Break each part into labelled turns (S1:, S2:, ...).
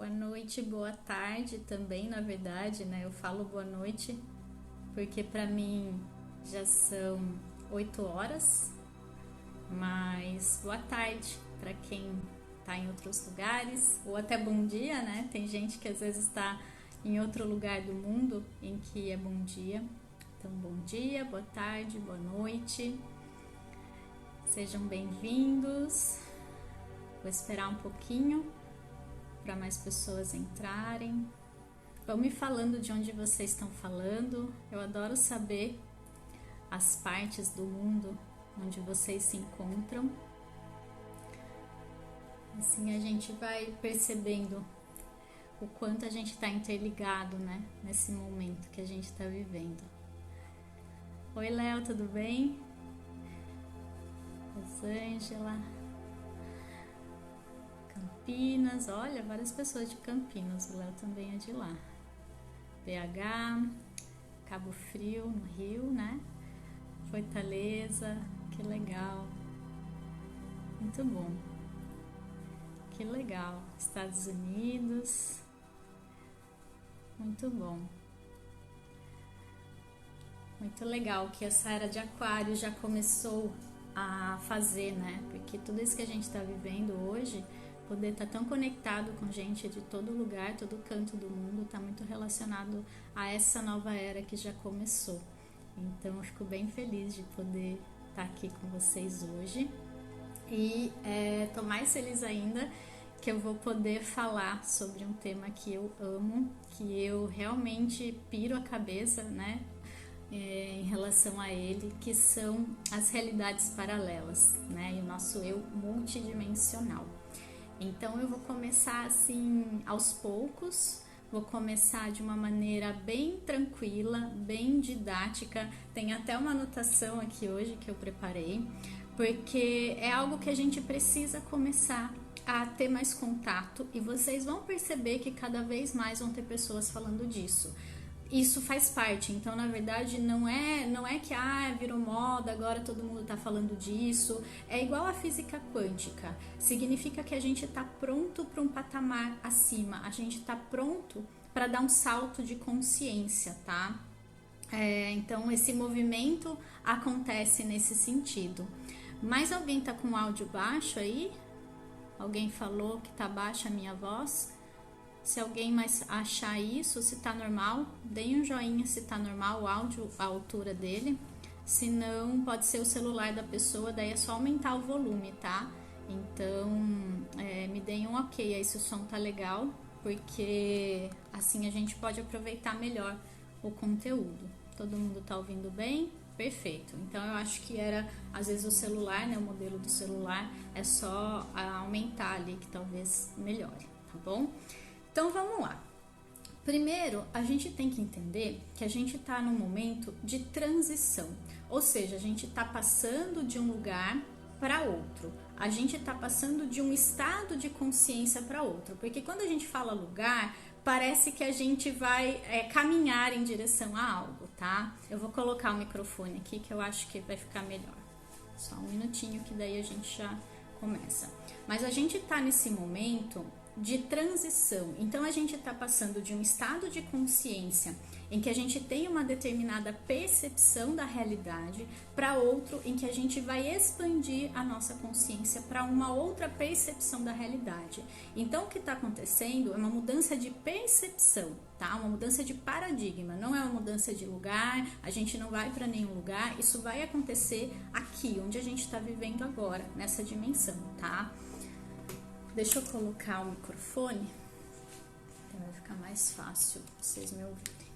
S1: Boa noite, boa tarde também, na verdade, né? Eu falo boa noite porque para mim já são 8 horas, mas boa tarde para quem está em outros lugares, ou até bom dia, né? Tem gente que às vezes está em outro lugar do mundo em que é bom dia. Então, bom dia, boa tarde, boa noite. Sejam bem-vindos. Vou esperar um pouquinho para mais pessoas entrarem. Vão me falando de onde vocês estão falando. Eu adoro saber as partes do mundo onde vocês se encontram. Assim a gente vai percebendo o quanto a gente está interligado, né? Nesse momento que a gente está vivendo. Oi, Léo, tudo bem? Rosângela. Campinas, olha, várias pessoas de Campinas, o Léo também é de lá. BH, Cabo Frio, no Rio, né? Fortaleza, que legal. Muito bom. Que legal. Estados Unidos, muito bom. Muito legal que essa era de Aquário já começou a fazer, né? Porque tudo isso que a gente está vivendo hoje, poder estar tão conectado com gente de todo lugar, todo canto do mundo, está muito relacionado a essa nova era que já começou. Então eu fico bem feliz de poder estar aqui com vocês hoje. E tô mais feliz ainda que eu vou poder falar sobre um tema que eu amo, que eu realmente piro a cabeça, né? Em relação a ele, que são as realidades paralelas, né? E o nosso eu multidimensional. Então eu vou começar assim aos poucos, vou começar de uma maneira bem tranquila, bem didática. Tem até uma anotação aqui hoje que eu preparei, porque é algo que a gente precisa começar a ter mais contato e vocês vão perceber que cada vez mais vão ter pessoas falando disso. Isso faz parte, então na verdade não é que virou moda, agora todo mundo tá falando disso. É igual a física quântica, significa que a gente tá pronto para um patamar acima, a gente tá pronto para dar um salto de consciência, tá? Então esse movimento acontece nesse sentido. Mas alguém tá com áudio baixo aí? Alguém falou que tá baixa a minha voz? Se alguém mais achar isso, se tá normal, deem um joinha se tá normal o áudio, a altura dele. Se não, pode ser o celular da pessoa, daí é só aumentar o volume, tá? Então, me deem um ok aí se o som tá legal, porque assim a gente pode aproveitar melhor o conteúdo. Todo mundo tá ouvindo bem? Perfeito. Então, eu acho que era, às vezes, o celular, né? O modelo do celular é só aumentar ali, que talvez melhore, tá bom? Então vamos lá. Primeiro, a gente tem que entender que a gente está num momento de transição, ou seja, a gente está passando de um lugar para outro, a gente está passando de um estado de consciência para outro, porque quando a gente fala lugar, parece que a gente vai caminhar em direção a algo, tá? Eu vou colocar o microfone aqui que eu acho que vai ficar melhor. Só um minutinho que daí a gente já começa. Mas a gente está nesse momento de transição, então a gente está passando de um estado de consciência em que a gente tem uma determinada percepção da realidade para outro em que a gente vai expandir a nossa consciência para uma outra percepção da realidade. Então o que está acontecendo é uma mudança de percepção, tá? Uma mudança de paradigma, não é uma mudança de lugar, a gente não vai para nenhum lugar, isso vai acontecer aqui, onde a gente está vivendo agora, nessa dimensão, tá? Deixa eu colocar o microfone, então vai ficar mais fácil vocês me ouvirem.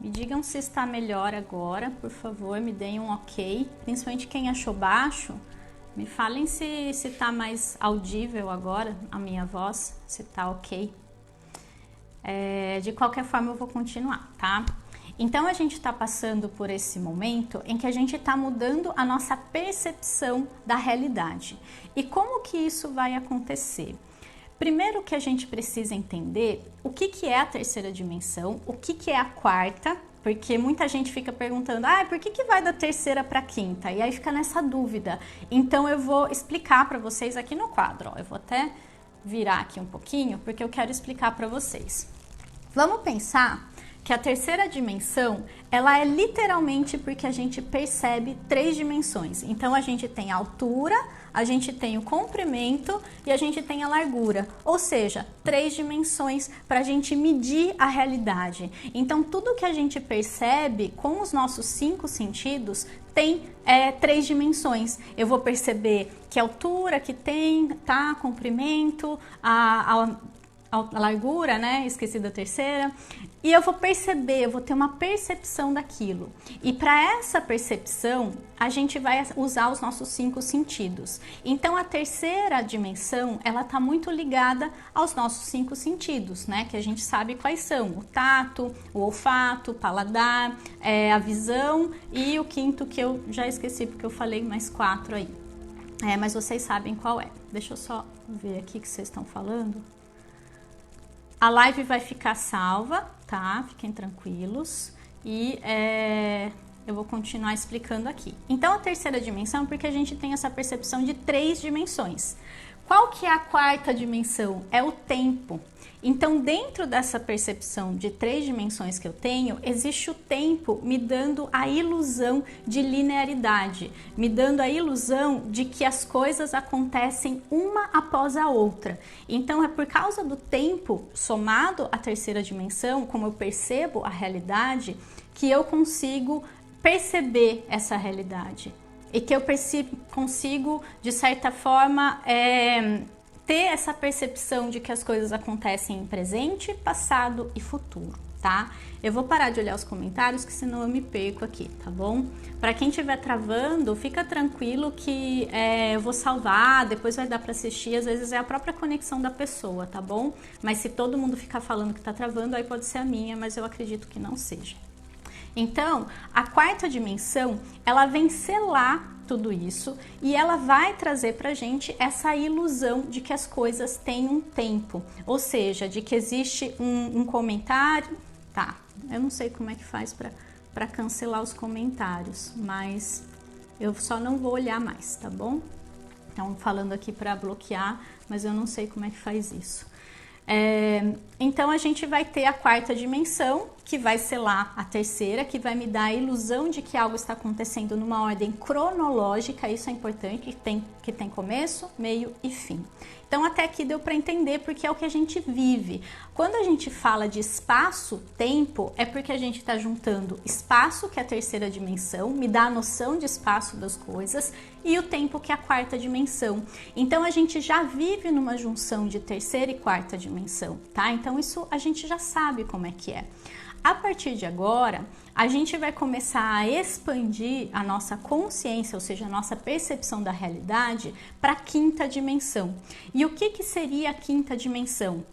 S1: Me digam se está melhor agora, por favor, me deem um ok. Principalmente quem achou baixo, me falem se está mais audível agora a minha voz, se está ok. De qualquer forma eu vou continuar, tá? Então a gente está passando por esse momento em que a gente está mudando a nossa percepção da realidade. E como que isso vai acontecer? Primeiro que a gente precisa entender o que é a terceira dimensão, o que é a quarta, Porque muita gente fica perguntando, ah, por que vai da terceira para a quinta? E aí fica nessa dúvida. Então eu vou explicar para vocês aqui no quadro, ó. Eu vou até virar aqui um pouquinho, porque eu quero explicar para vocês. Vamos pensar que a terceira dimensão, ela é literalmente porque a gente percebe 3 dimensões. Então a gente tem a altura, a gente tem o comprimento e a gente tem a largura. Ou seja, 3 dimensões para a gente medir a realidade. Então tudo que a gente percebe com os nossos 5 sentidos tem 3 dimensões. Eu vou perceber que altura que tem, tá? Comprimento, a largura, né? Esqueci da terceira. E eu vou perceber, eu vou ter uma percepção daquilo. E para essa percepção, a gente vai usar os nossos 5 sentidos. Então, a terceira dimensão, ela está muito ligada aos nossos 5 sentidos, né? Que a gente sabe quais são: o tato, o olfato, o paladar, a visão e o quinto que eu já esqueci porque eu falei mais 4 aí. Mas vocês sabem qual é. Deixa eu só ver aqui o que vocês estão falando. A live vai ficar salva, tá? Fiquem tranquilos. E eu vou continuar explicando aqui. Então, a terceira dimensão, porque a gente tem essa percepção de 3 dimensões. Qual que é a quarta dimensão? É o tempo. Então, dentro dessa percepção de 3 dimensões que eu tenho, existe o tempo me dando a ilusão de linearidade, me dando a ilusão de que as coisas acontecem uma após a outra. Então, é por causa do tempo somado à terceira dimensão, como eu percebo a realidade, que eu consigo perceber essa realidade. E que eu consigo, de certa forma, ter essa percepção de que as coisas acontecem em presente, passado e futuro, tá? Eu vou parar de olhar os comentários, que senão eu me perco aqui, tá bom? Para quem estiver travando, fica tranquilo que eu vou salvar, depois vai dar para assistir, às vezes é a própria conexão da pessoa, tá bom? Mas se todo mundo ficar falando que tá travando, aí pode ser a minha, mas eu acredito que não seja. Então, a quarta dimensão, ela vem selar tudo isso e ela vai trazer pra gente essa ilusão de que as coisas têm um tempo, ou seja, de que existe um comentário, tá? Eu não sei como é que faz para cancelar os comentários, mas eu só não vou olhar mais, tá bom? Então, falando aqui para bloquear, mas eu não sei como é que faz isso. Então a gente vai ter a quarta dimensão, que vai selar a terceira, que vai me dar a ilusão de que algo está acontecendo numa ordem cronológica. Isso é importante, que tem começo, meio e fim. Então até aqui deu para entender, porque é o que a gente vive. Quando a gente fala de espaço-tempo, é porque a gente está juntando espaço, que é a terceira dimensão, me dá a noção de espaço das coisas, e o tempo, que é a quarta dimensão. Então a gente já vive numa junção de terceira e quarta dimensão, tá? Então isso a gente já sabe como é que é. A partir de agora, a gente vai começar a expandir a nossa consciência, ou seja, a nossa percepção da realidade, para a quinta dimensão. E o que seria a quinta dimensão?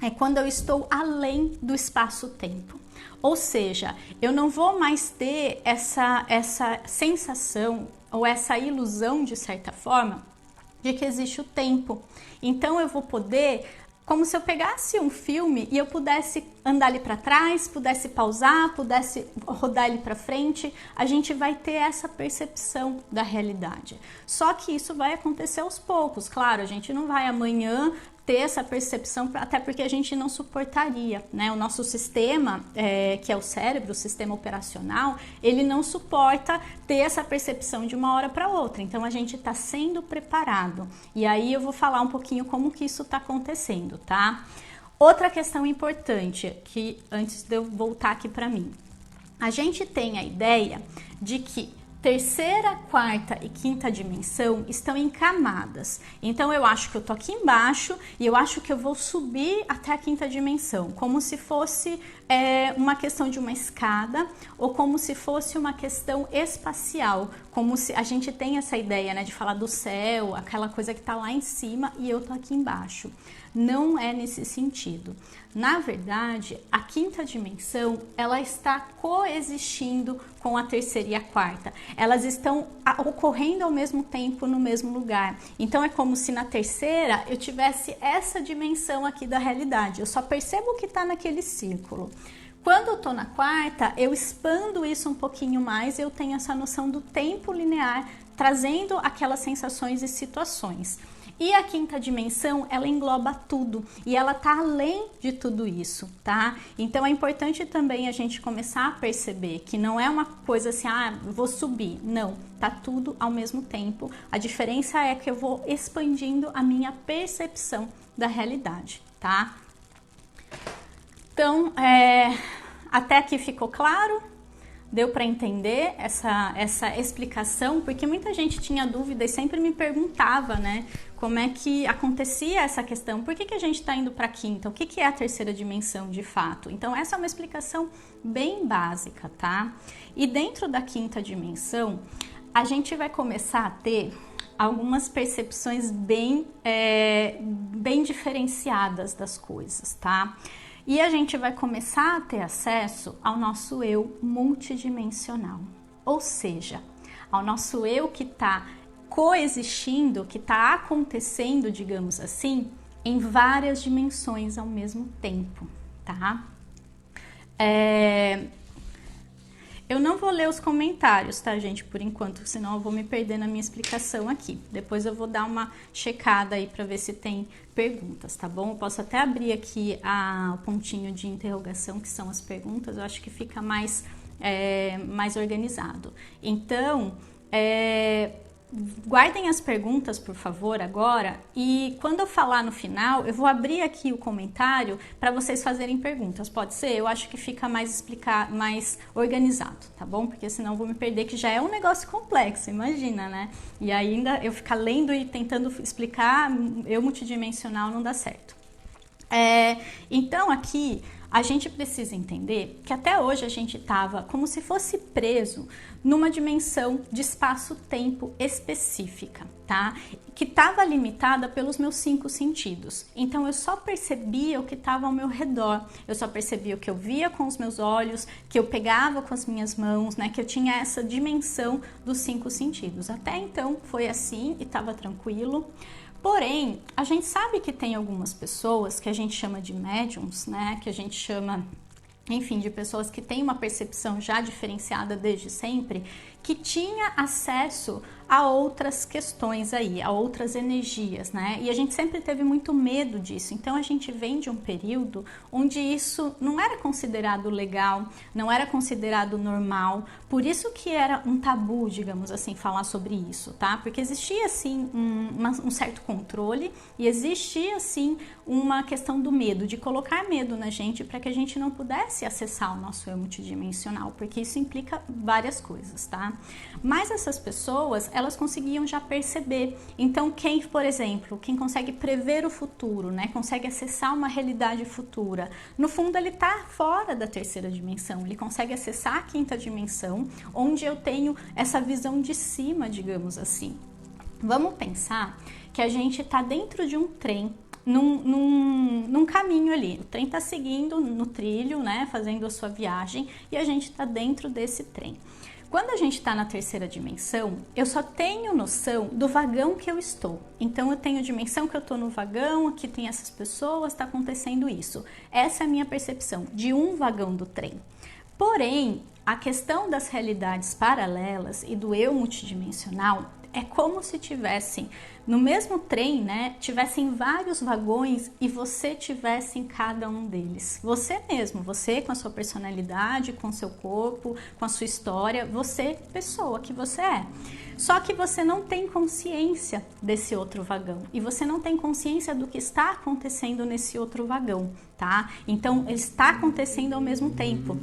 S1: É quando eu estou além do espaço-tempo. Ou seja, eu não vou mais ter essa sensação ou essa ilusão, de certa forma, de que existe o tempo. Então eu vou poder, como se eu pegasse um filme e eu pudesse andar ali para trás, pudesse pausar, pudesse rodar ele para frente, a gente vai ter essa percepção da realidade. Só que isso vai acontecer aos poucos, claro, a gente não vai amanhã ter essa percepção, até porque a gente não suportaria, né? O nosso sistema, que é o cérebro, o sistema operacional, ele não suporta ter essa percepção de uma hora para outra. Então a gente está sendo preparado. E aí eu vou falar um pouquinho como que isso está acontecendo, tá? Outra questão importante, que antes de eu voltar aqui para mim, a gente tem a ideia de que terceira, quarta e quinta dimensão estão em camadas. Então eu acho que eu tô aqui embaixo e eu acho que eu vou subir até a quinta dimensão, como se fosse uma questão de uma escada ou como se fosse uma questão espacial, como se a gente tem essa ideia, né, de falar do céu, aquela coisa que tá lá em cima e eu tô aqui embaixo. Não é nesse sentido. Na verdade, a quinta dimensão, ela está coexistindo com a terceira e a quarta. Elas estão ocorrendo ao mesmo tempo no mesmo lugar. Então é como se na terceira eu tivesse essa dimensão aqui da realidade. Eu só percebo o que está naquele círculo. Quando eu tô na quarta, eu expando isso um pouquinho mais, eu tenho essa noção do tempo linear, trazendo aquelas sensações e situações. E a quinta dimensão, ela engloba tudo e ela tá além de tudo isso, tá? Então é importante também a gente começar a perceber que não é uma coisa assim, ah, vou subir. Não, tá tudo ao mesmo tempo. A diferença é que eu vou expandindo a minha percepção da realidade, tá? Então, até aqui ficou claro? Deu para entender essa explicação? Porque muita gente tinha dúvida e sempre me perguntava, né? Como é que acontecia essa questão? Por que a gente está indo para a quinta? O que é a terceira dimensão de fato? Então, essa é uma explicação bem básica, tá? E dentro da quinta dimensão, a gente vai começar a ter algumas percepções bem diferenciadas das coisas, tá? E a gente vai começar a ter acesso ao nosso eu multidimensional, ou seja, ao nosso eu que está coexistindo, que está acontecendo, digamos assim, em várias dimensões ao mesmo tempo, tá? Eu não vou ler os comentários, tá, gente, por enquanto, senão eu vou me perder na minha explicação aqui. Depois eu vou dar uma checada aí para ver se tem perguntas, tá bom? Eu posso até abrir aqui o pontinho de interrogação, que são as perguntas, eu acho que fica mais organizado. Então, guardem as perguntas, por favor, agora, e quando eu falar no final, eu vou abrir aqui o comentário para vocês fazerem perguntas, pode ser? Eu acho que fica mais organizado, tá bom? Porque senão eu vou me perder, que já é um negócio complexo, imagina, né? E ainda eu ficar lendo e tentando explicar, eu multidimensional não dá certo. Então aqui a gente precisa entender que até hoje a gente estava como se fosse preso numa dimensão de espaço-tempo específica, tá? Que estava limitada pelos meus 5 sentidos. Então eu só percebia o que estava ao meu redor, eu só percebia o que eu via com os meus olhos, que eu pegava com as minhas mãos, né? Que eu tinha essa dimensão dos 5 sentidos. Até então foi assim e estava tranquilo. Porém, a gente sabe que tem algumas pessoas que a gente chama de médiums, né? Que a gente chama, enfim, de pessoas que têm uma percepção já diferenciada desde sempre, que tinha acesso a outras questões aí, a outras energias, né? E a gente sempre teve muito medo disso. Então a gente vem de um período onde isso não era considerado legal, não era considerado normal. Por isso que era um tabu, digamos assim, falar sobre isso, tá? Porque existia assim um certo controle e existia assim uma questão do medo, de colocar medo na gente para que a gente não pudesse acessar o nosso eu multidimensional, porque isso implica várias coisas, tá? Mas essas pessoas, elas conseguiam já perceber. Então, quem, por exemplo, quem consegue prever o futuro, né, consegue acessar uma realidade futura, no fundo ele está fora da terceira dimensão, ele consegue acessar a quinta dimensão, onde eu tenho essa visão de cima, digamos assim. Vamos pensar que a gente está dentro de um trem, num caminho ali. O trem está seguindo no trilho, né, fazendo a sua viagem, e a gente está dentro desse trem. Quando a gente está na terceira dimensão, eu só tenho noção do vagão que eu estou. Então eu tenho dimensão que eu estou no vagão, aqui tem essas pessoas, está acontecendo isso. Essa é a minha percepção de um vagão do trem. Porém, a questão das realidades paralelas e do eu multidimensional é como se tivessem no mesmo trem, né, tivessem vários vagões e você tivesse em cada um deles. Você mesmo, você com a sua personalidade, com o seu corpo, com a sua história, você, pessoa que você é. Só que você não tem consciência desse outro vagão e você não tem consciência do que está acontecendo nesse outro vagão, tá? Então, ele está acontecendo ao mesmo tempo.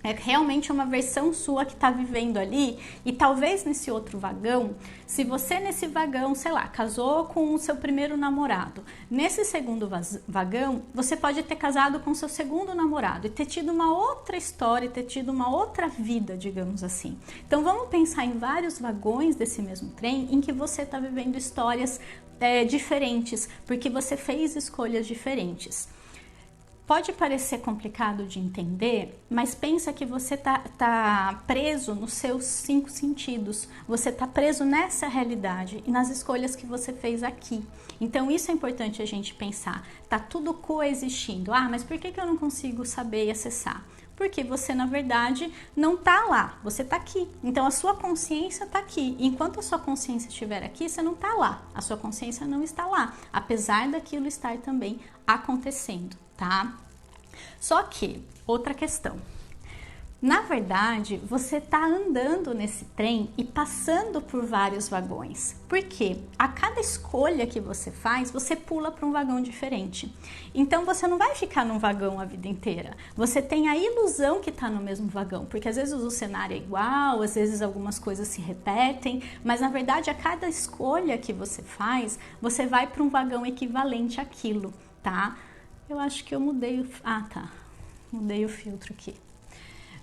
S1: É realmente uma versão sua que está vivendo ali e talvez nesse outro vagão, se você nesse vagão, sei lá, casou com o seu primeiro namorado, nesse segundo vagão, você pode ter casado com o seu segundo namorado e ter tido uma outra história, ter tido uma outra vida, digamos assim. Então vamos pensar em vários vagões desse mesmo trem em que você está vivendo histórias diferentes, porque você fez escolhas diferentes. Pode parecer complicado de entender, mas pensa que você tá preso nos seus 5 sentidos. Você tá preso nessa realidade e nas escolhas que você fez aqui. Então isso é importante a gente pensar. Tá tudo coexistindo. Ah, mas por que eu não consigo saber e acessar? Porque você, na verdade, não tá lá, você tá aqui. Então a sua consciência tá aqui. Enquanto a sua consciência estiver aqui, você não tá lá. A sua consciência não está lá, apesar daquilo estar também acontecendo, tá? Só que, outra questão. Na verdade, você está andando nesse trem e passando por vários vagões. Por quê? A cada escolha que você faz, você pula para um vagão diferente. Então você não vai ficar num vagão a vida inteira. Você tem a ilusão que está no mesmo vagão, porque às vezes o cenário é igual, às vezes algumas coisas se repetem, mas na verdade a cada escolha que você faz, você vai para um vagão equivalente àquilo, tá? Eu acho que eu mudei o... Ah, tá. Mudei o filtro aqui.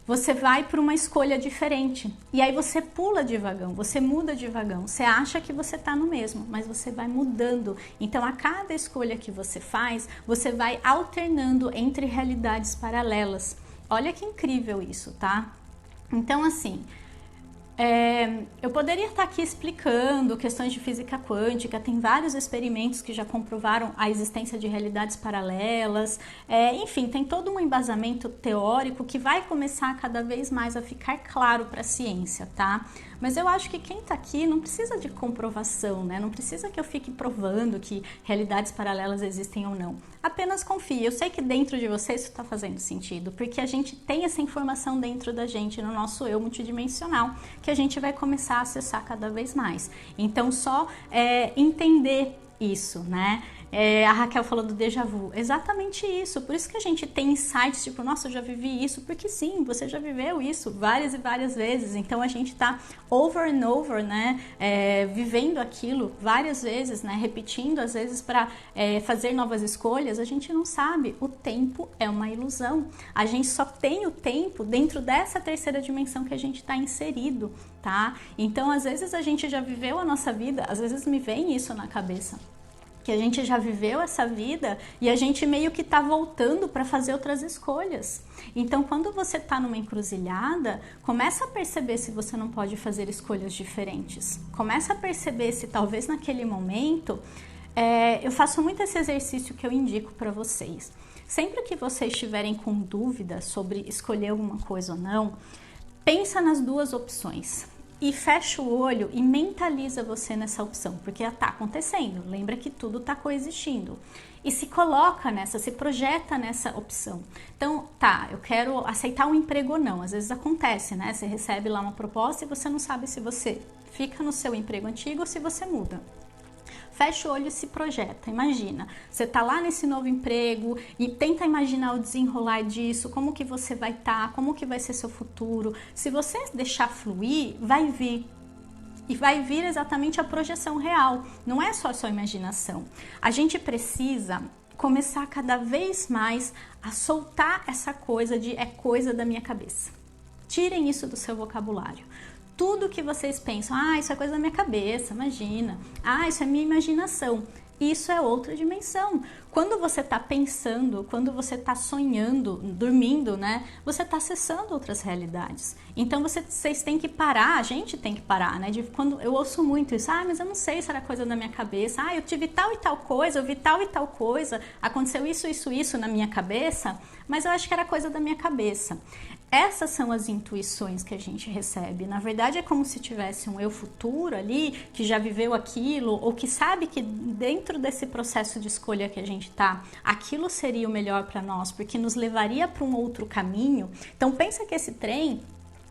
S1: Você vai para uma escolha diferente e aí você pula de vagão, você muda de vagão, você acha que você está no mesmo, mas você vai mudando. Então a cada escolha que você faz, você vai alternando entre realidades paralelas. Olha que incrível isso, tá? Então assim, eu poderia estar aqui explicando questões de física quântica, tem vários experimentos que já comprovaram a existência de realidades paralelas, enfim, tem todo um embasamento teórico que vai começar cada vez mais a ficar claro para a ciência, tá? Mas eu acho que quem está aqui não precisa de comprovação, né? Não precisa que eu fique provando que realidades paralelas existem ou não. Apenas confie. Eu sei que dentro de você isso está fazendo sentido, porque a gente tem essa informação dentro da gente, no nosso eu multidimensional, que a gente vai começar a acessar cada vez mais. Então, só entender isso, né? A Raquel falou do déjà vu, exatamente isso, por isso que a gente tem insights tipo, nossa, eu já vivi isso, porque sim, você já viveu isso várias e várias vezes, então a gente tá over and over, né, vivendo aquilo várias vezes, né, repetindo às vezes para fazer novas escolhas, a gente não sabe, o tempo é uma ilusão, a gente só tem o tempo dentro dessa terceira dimensão que a gente está inserido, tá? Então às vezes a gente já viveu a nossa vida, às vezes me vem isso na cabeça, que a gente já viveu essa vida e a gente meio que tá voltando para fazer outras escolhas. Então, quando você tá numa encruzilhada, começa a perceber se você não pode fazer escolhas diferentes. Começa a perceber se talvez naquele momento, eu faço muito esse exercício que eu indico para vocês. Sempre que vocês estiverem com dúvida sobre escolher alguma coisa ou não, pensa nas duas opções. E fecha o olho e mentaliza você nessa opção, porque está acontecendo, lembra que tudo está coexistindo. E se coloca nessa, se projeta nessa opção. Então, tá, eu quero aceitar um emprego ou não, às vezes acontece, né? Você recebe lá uma proposta e você não sabe se você fica no seu emprego antigo ou se você muda. Fecha o olho e se projeta, imagina, você tá lá nesse novo emprego e tenta imaginar o desenrolar disso, como que você vai estar, como que vai ser seu futuro. Se você deixar fluir, vai vir. E vai vir exatamente a projeção real, não é só a sua imaginação. A gente precisa começar cada vez mais a soltar essa coisa de é coisa da minha cabeça. Tirem isso do seu vocabulário. Tudo que vocês pensam, isso é coisa da minha cabeça, imagina. Isso é minha imaginação. Isso é outra dimensão. Quando você está pensando, quando você está sonhando, dormindo, né? Você está acessando outras realidades. Então vocês têm que parar, a gente tem que parar, né? Quando eu ouço muito isso, mas eu não sei se era coisa da minha cabeça. Eu tive tal e tal coisa, eu vi tal e tal coisa, aconteceu isso na minha cabeça, mas eu acho que era coisa da minha cabeça. Essas são as intuições que a gente recebe. Na verdade, é como se tivesse um eu futuro ali, que já viveu aquilo, ou que sabe que dentro desse processo de escolha que a gente tá, aquilo seria o melhor para nós, porque nos levaria para um outro caminho. Então, pensa que esse trem,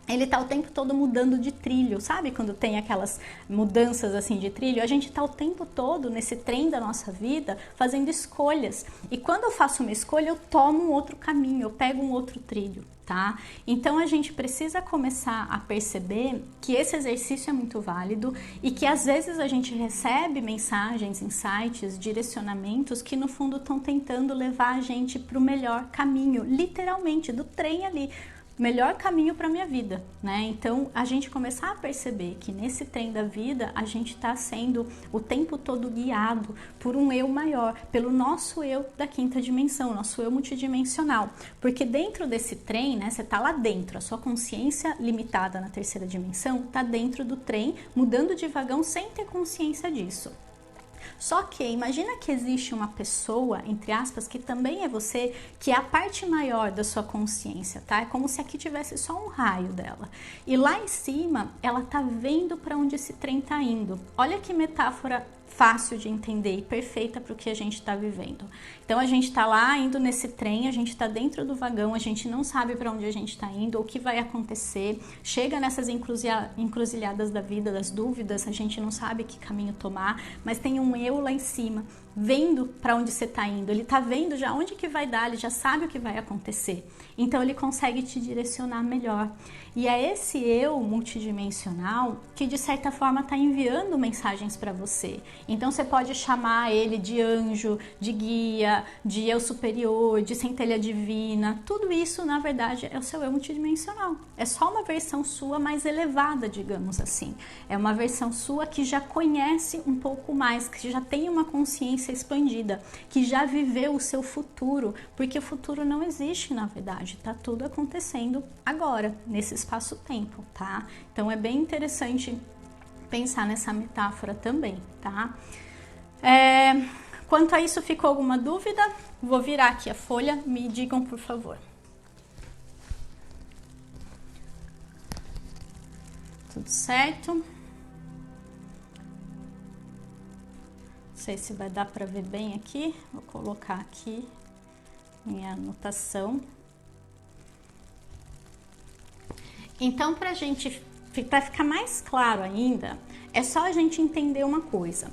S1: ele tá o tempo todo mudando de trilho, sabe? Quando tem aquelas mudanças assim de trilho, a gente tá o tempo todo nesse trem da nossa vida fazendo escolhas. E quando eu faço uma escolha, eu tomo um outro caminho, eu pego um outro trilho, tá? Então a gente precisa começar a perceber que esse exercício é muito válido e que às vezes a gente recebe mensagens, insights, direcionamentos que no fundo estão tentando levar a gente para o melhor caminho, literalmente, do trem ali. Melhor caminho para minha vida, né? Então, a gente começar a perceber que nesse trem da vida, a gente está sendo o tempo todo guiado por um eu maior, pelo nosso eu da quinta dimensão, nosso eu multidimensional. Porque dentro desse trem, né, você tá lá dentro, a sua consciência limitada na terceira dimensão tá dentro do trem, mudando de vagão sem ter consciência disso. Só que imagina que existe uma pessoa, entre aspas, que também é você, que é a parte maior da sua consciência, tá? É como se aqui tivesse só um raio dela. E lá em cima, ela tá vendo para onde esse trem tá indo. Olha que metáfora fácil de entender e perfeita para o que a gente está vivendo. Então a gente está lá indo nesse trem, a gente está dentro do vagão, a gente não sabe para onde a gente está indo, ou o que vai acontecer, chega nessas encruzilhadas da vida, das dúvidas, a gente não sabe que caminho tomar, mas tem um eu lá em cima, vendo para onde você está indo, ele está vendo já onde que vai dar, ele já sabe o que vai acontecer, então ele consegue te direcionar melhor. E é esse eu multidimensional que de certa forma está enviando mensagens para você. Então você pode chamar ele de anjo, de guia, de eu superior, de centelha divina. Tudo isso na verdade é o seu eu multidimensional. É só uma versão sua mais elevada, digamos assim. É uma versão sua que já conhece um pouco mais, que já tem uma consciência expandida, que já viveu o seu futuro, porque o futuro não existe na verdade, tá tudo acontecendo agora, nesse espaço-tempo, tá? Então é bem interessante pensar nessa metáfora também, tá? Quanto a isso, ficou alguma dúvida? Vou virar aqui a folha, me digam por favor. Tudo certo? Não sei se vai dar para ver bem aqui, vou colocar aqui minha anotação. Então, para ficar mais claro ainda, é só a gente entender uma coisa.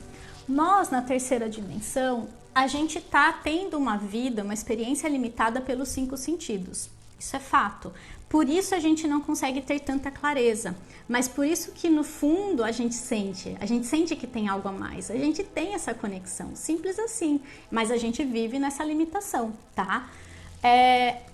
S1: Nós, na terceira dimensão, a gente está tendo uma vida, uma experiência limitada pelos 5 sentidos. Isso é fato. Por isso a gente não consegue ter tanta clareza. Mas por isso que no fundo a gente sente que tem algo a mais. A gente tem essa conexão, simples assim. Mas a gente vive nessa limitação, tá?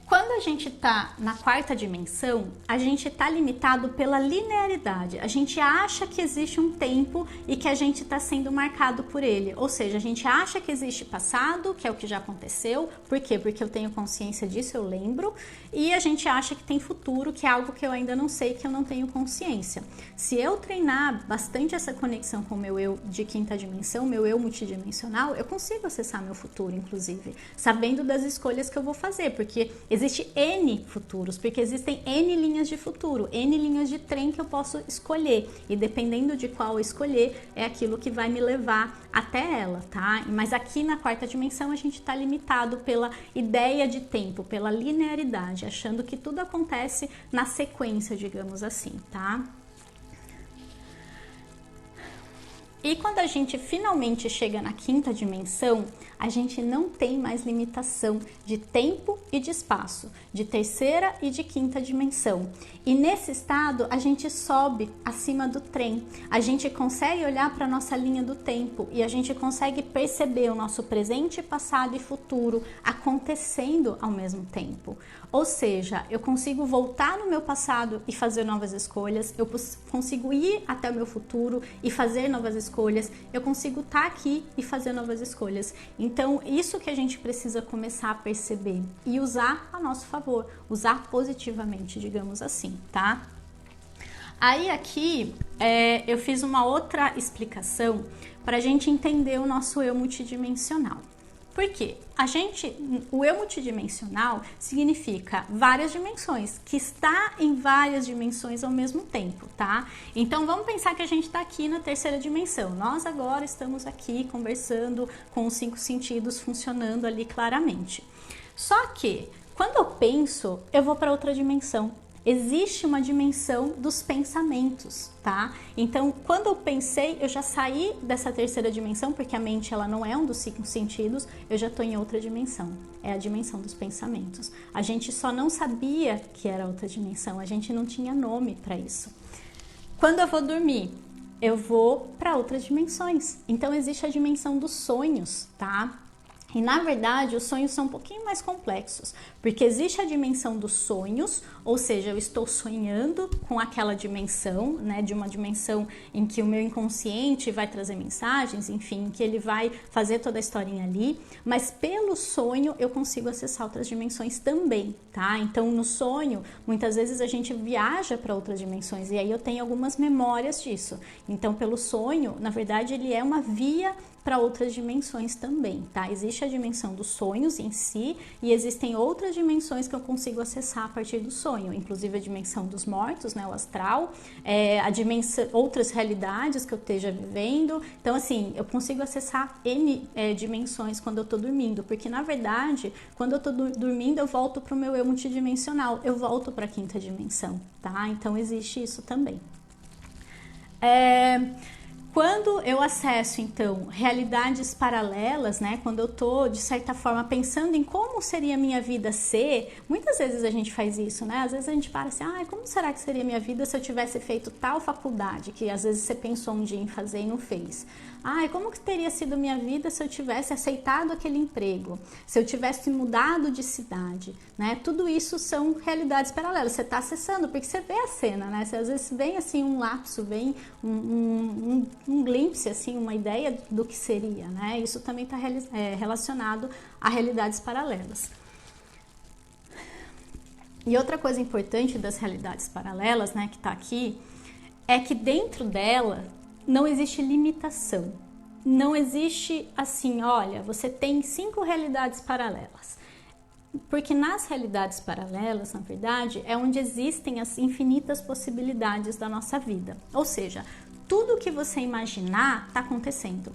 S1: Quando a gente está na 4ª dimensão, a gente está limitado pela linearidade. A gente acha que existe um tempo e que a gente está sendo marcado por ele. Ou seja, a gente acha que existe passado, que é o que já aconteceu. Por quê? Porque eu tenho consciência disso, eu lembro. E a gente acha que tem futuro, que é algo que eu ainda não sei, que eu não tenho consciência. Se eu treinar bastante essa conexão com o meu eu de 5ª dimensão, meu eu multidimensional, eu consigo acessar meu futuro, inclusive, sabendo das escolhas que eu vou fazer, porque existe N futuros, porque existem N linhas de futuro, N linhas de trem que eu posso escolher, e dependendo de qual eu escolher, é aquilo que vai me levar até ela, tá? Mas aqui na 4ª dimensão a gente está limitado pela ideia de tempo, pela linearidade, achando que tudo acontece na sequência, digamos assim, tá? E quando a gente finalmente chega na 5ª dimensão, a gente não tem mais limitação de tempo e de espaço, de terceira e de 5ª dimensão. E nesse estado, a gente sobe acima do trem. A gente consegue olhar para a nossa linha do tempo e a gente consegue perceber o nosso presente, passado e futuro acontecendo ao mesmo tempo. Ou seja, eu consigo voltar no meu passado e fazer novas escolhas, eu consigo ir até o meu futuro e fazer novas escolhas, eu consigo estar aqui e fazer novas escolhas. Então, isso que a gente precisa começar a perceber e usar a nosso favor, usar positivamente, digamos assim, tá? Aí aqui eu fiz uma outra explicação para a gente entender o nosso eu multidimensional. Por quê? O eu multidimensional significa várias dimensões, que está em várias dimensões ao mesmo tempo, tá? Então vamos pensar que a gente está aqui na 3ª dimensão. Nós agora estamos aqui conversando com os 5 sentidos funcionando ali claramente. Só que quando eu penso, eu vou para outra dimensão. Existe uma dimensão dos pensamentos, tá? Então, quando eu pensei, eu já saí dessa 3ª dimensão, porque a mente ela não é um dos 5 sentidos, eu já estou em outra dimensão. É a dimensão dos pensamentos. A gente só não sabia que era outra dimensão, a gente não tinha nome para isso. Quando eu vou dormir, eu vou para outras dimensões. Então, existe a dimensão dos sonhos, tá? E na verdade os sonhos são um pouquinho mais complexos, porque existe a dimensão dos sonhos, ou seja, eu estou sonhando com aquela dimensão, né, de uma dimensão em que o meu inconsciente vai trazer mensagens, enfim, que ele vai fazer toda a historinha ali, mas pelo sonho eu consigo acessar outras dimensões também, tá? Então no sonho, muitas vezes a gente viaja para outras dimensões e aí eu tenho algumas memórias disso. Então pelo sonho, na verdade ele é uma via para outras dimensões também, tá? Existe a dimensão dos sonhos em si e existem outras dimensões que eu consigo acessar a partir do sonho, inclusive a dimensão dos mortos, né, o astral, a dimensão, outras realidades que eu esteja vivendo. Então, assim, eu consigo acessar N dimensões quando eu tô dormindo, porque na verdade, quando eu tô dormindo, eu volto pro meu eu multidimensional, eu volto para a quinta dimensão, tá? Então, existe isso também. Quando eu acesso, então, realidades paralelas, né? Quando eu tô, de certa forma, pensando em como seria a minha vida ser, muitas vezes a gente faz isso, né? Às vezes a gente para assim, como será que seria a minha vida se eu tivesse feito tal faculdade, que às vezes você pensou um dia em fazer e não fez? Como que teria sido minha vida se eu tivesse aceitado aquele emprego? Se eu tivesse mudado de cidade, né? Tudo isso são realidades paralelas. Você está acessando, porque você vê a cena, né? Você às vezes vem assim um lapso, vem um glimpse, assim, uma ideia do que seria, né? Isso também está relacionado a realidades paralelas. E outra coisa importante das realidades paralelas, né, que está aqui, é que dentro dela não existe limitação. Não existe assim, olha, você tem 5 realidades paralelas. Porque nas realidades paralelas, na verdade, é onde existem as infinitas possibilidades da nossa vida. Ou seja, tudo que você imaginar está acontecendo.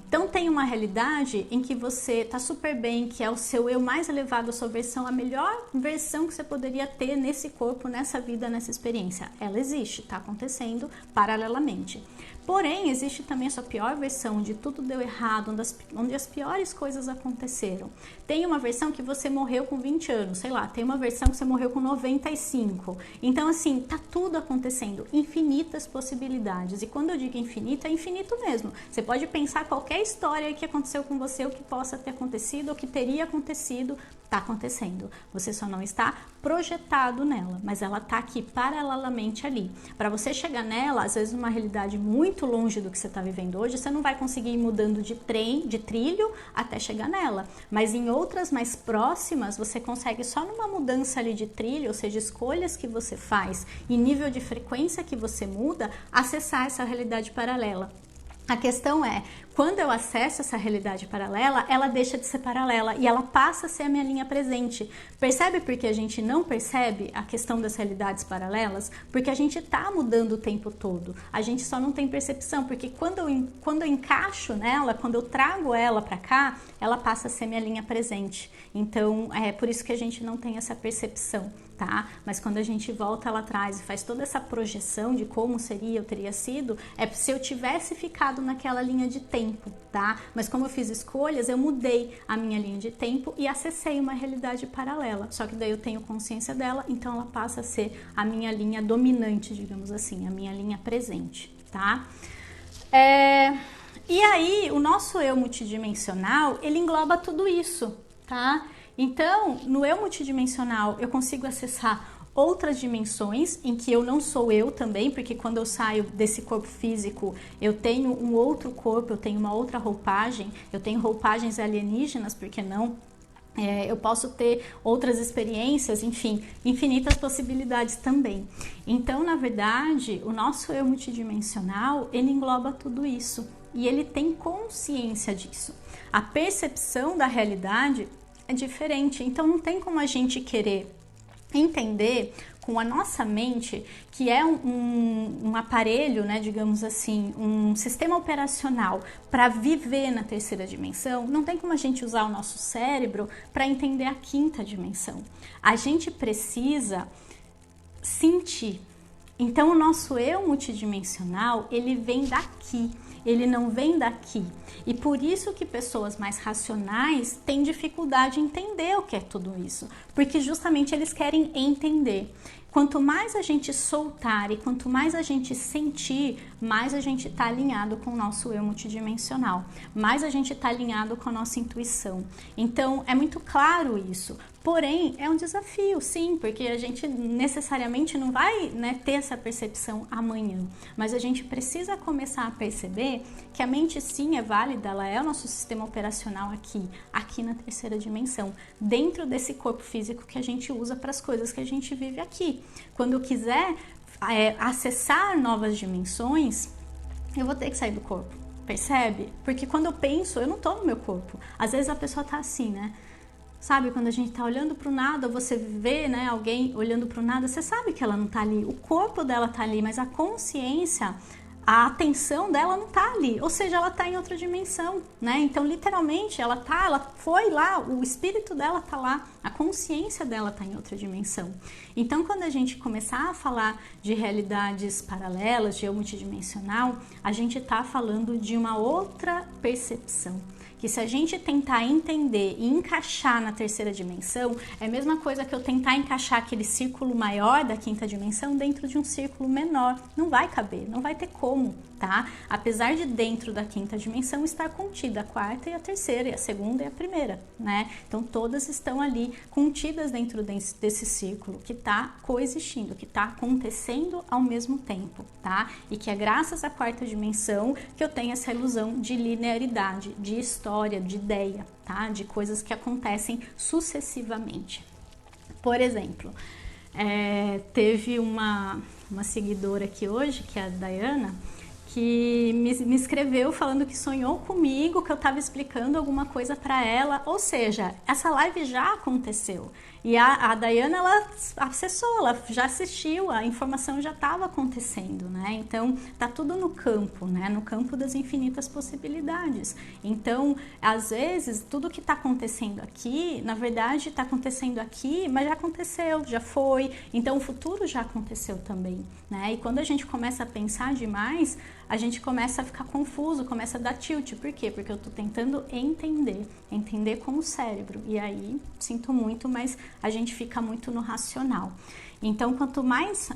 S1: Então tem uma realidade em que você está super bem, que é o seu eu mais elevado, a sua versão, a melhor versão que você poderia ter nesse corpo, nessa vida, nessa experiência. Ela existe, está acontecendo paralelamente. Porém, existe também a sua pior versão, onde tudo deu errado, onde as piores coisas aconteceram. Tem uma versão que você morreu com 20 anos, sei lá, tem uma versão que você morreu com 95. Então, assim, tá tudo acontecendo, infinitas possibilidades. E quando eu digo infinito, é infinito mesmo. Você pode pensar qualquer história que aconteceu com você, o que possa ter acontecido, ou que teria acontecido, tá acontecendo. Você só não está projetado nela, mas ela tá aqui paralelamente ali. Para você chegar nela, às vezes numa realidade muito longe do que você está vivendo hoje, você não vai conseguir ir mudando de trilho até chegar nela. Mas em outras mais próximas, você consegue só numa mudança ali de trilho, ou seja, escolhas que você faz e nível de frequência que você muda, acessar essa realidade paralela. A questão é, quando eu acesso essa realidade paralela, ela deixa de ser paralela e ela passa a ser a minha linha presente. Percebe por que a gente não percebe a questão das realidades paralelas? Porque a gente está mudando o tempo todo. A gente só não tem percepção, porque quando eu encaixo nela, quando eu trago ela para cá, ela passa a ser minha linha presente. Então, é por isso que a gente não tem essa percepção, tá? Mas quando a gente volta lá atrás e faz toda essa projeção de como seria, eu teria sido, é se eu tivesse ficado naquela linha de tempo, tá? Mas como eu fiz escolhas, eu mudei a minha linha de tempo e acessei uma realidade paralela. Só que daí eu tenho consciência dela, então ela passa a ser a minha linha dominante, digamos assim, a minha linha presente, tá? E aí, o nosso eu multidimensional, ele engloba tudo isso, tá? Então, no eu multidimensional, eu consigo acessar outras dimensões em que eu não sou eu também, porque quando eu saio desse corpo físico, eu tenho um outro corpo, eu tenho uma outra roupagem, eu tenho roupagens alienígenas, por que não? Eu posso ter outras experiências, enfim, infinitas possibilidades também. Então, na verdade, o nosso eu multidimensional, ele engloba tudo isso e ele tem consciência disso. A percepção da realidade é diferente, então não tem como a gente querer entender com a nossa mente, que é um aparelho, né, digamos assim, um sistema operacional para viver na terceira dimensão, não tem como a gente usar o nosso cérebro para entender a quinta dimensão. A gente precisa sentir. Então o nosso eu multidimensional, ele vem daqui, ele não vem daqui. E por isso que pessoas mais racionais têm dificuldade em entender o que é tudo isso, porque justamente eles querem entender. Quanto mais a gente soltar e quanto mais a gente sentir, mais a gente está alinhado com o nosso eu multidimensional, mais a gente está alinhado com a nossa intuição. Então, é muito claro isso. Porém, é um desafio, sim, porque a gente necessariamente não vai, né, ter essa percepção amanhã. Mas a gente precisa começar a perceber que a mente, sim, é válida, ela é o nosso sistema operacional aqui na terceira dimensão, dentro desse corpo físico que a gente usa para as coisas que a gente vive aqui. Quando eu quiser acessar novas dimensões, eu vou ter que sair do corpo. percebe? Porque quando eu penso, eu não tô no meu corpo. Às vezes a pessoa tá assim, né? Sabe, quando a gente tá olhando pro nada, você vê, né, alguém olhando pro nada, você sabe que ela não tá ali, o corpo dela tá ali, mas a consciência, a atenção dela não tá ali, ou seja, ela tá em outra dimensão, né? Então, literalmente, ela foi lá, o espírito dela tá lá, a consciência dela tá em outra dimensão. Então, quando a gente começar a falar de realidades paralelas, de eu multidimensional, a gente tá falando de uma outra percepção. Que se a gente tentar entender e encaixar na terceira dimensão, é a mesma coisa que eu tentar encaixar aquele círculo maior da quinta dimensão dentro de um círculo menor. Não vai caber, não vai ter como, tá? Apesar de dentro da quinta dimensão estar contida a quarta e a terceira, e a segunda e a primeira, né? Então todas estão ali contidas dentro desse círculo que está coexistindo, que está acontecendo ao mesmo tempo, tá? E que é graças à quarta dimensão que eu tenho essa ilusão de linearidade, de história, de ideia, tá? De coisas que acontecem sucessivamente. Por exemplo, teve uma seguidora aqui hoje, que é a Dayana, que me escreveu falando que sonhou comigo, que eu estava explicando alguma coisa para ela, ou seja, essa live já aconteceu. E a Dayana, ela acessou, ela já assistiu, a informação já estava acontecendo, né? Então, tá tudo no campo, né? No campo das infinitas possibilidades. Então, às vezes, tudo que está acontecendo aqui, na verdade, está acontecendo aqui, mas já aconteceu, já foi. Então, o futuro já aconteceu também, né? E quando a gente começa a pensar demais, a gente começa a ficar confuso, começa a dar tilt. Por quê? Porque eu tô tentando entender com o cérebro. E aí, sinto muito, mas a gente fica muito no racional. Então, quanto mais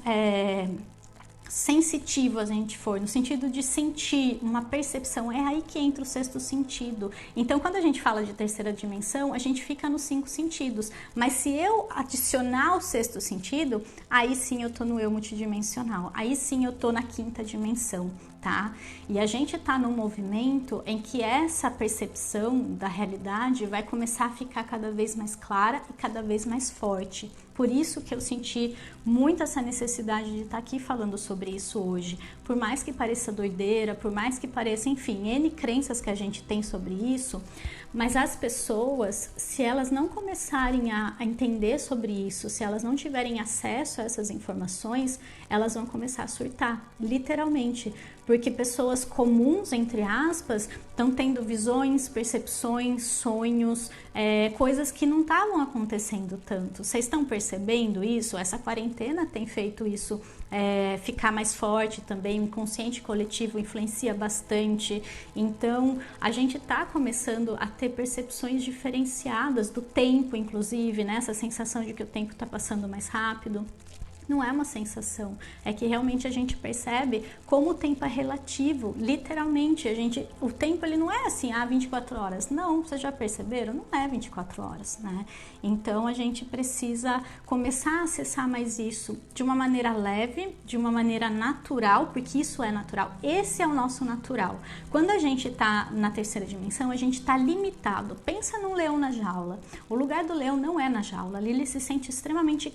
S1: sensitivo a gente for, no sentido de sentir uma percepção, é aí que entra o sexto sentido. Então, quando a gente fala de terceira dimensão, a gente fica nos 5 sentidos. Mas se eu adicionar o sexto sentido, aí sim eu tô no eu multidimensional. Aí sim eu tô na quinta dimensão, tá? E a gente tá num movimento em que essa percepção da realidade vai começar a ficar cada vez mais clara e cada vez mais forte. Por isso que eu senti muito essa necessidade de estar aqui falando sobre isso hoje. Por mais que pareça doideira, por mais que pareça, enfim, N crenças que a gente tem sobre isso, mas as pessoas, se elas não começarem a entender sobre isso, se elas não tiverem acesso a essas informações, elas vão começar a surtar, literalmente. Porque pessoas comuns, entre aspas, estão tendo visões, percepções, sonhos, coisas que não estavam acontecendo tanto. Vocês estão percebendo isso? Essa quarentena tem feito isso ficar mais forte também, o inconsciente coletivo influencia bastante. Então, a gente está começando a ter percepções diferenciadas do tempo, inclusive, né? Essa sensação de que o tempo está passando mais rápido. Não é uma sensação, é que realmente a gente percebe como o tempo é relativo, literalmente, o tempo ele não é assim, 24 horas, não, vocês já perceberam? Não é 24 horas, né? Então a gente precisa começar a acessar mais isso de uma maneira leve, de uma maneira natural, porque isso é natural, esse é o nosso natural. Quando a gente tá na terceira dimensão, a gente tá limitado, pensa num leão na jaula, o lugar do leão não é na jaula, ali ele se sente extremamente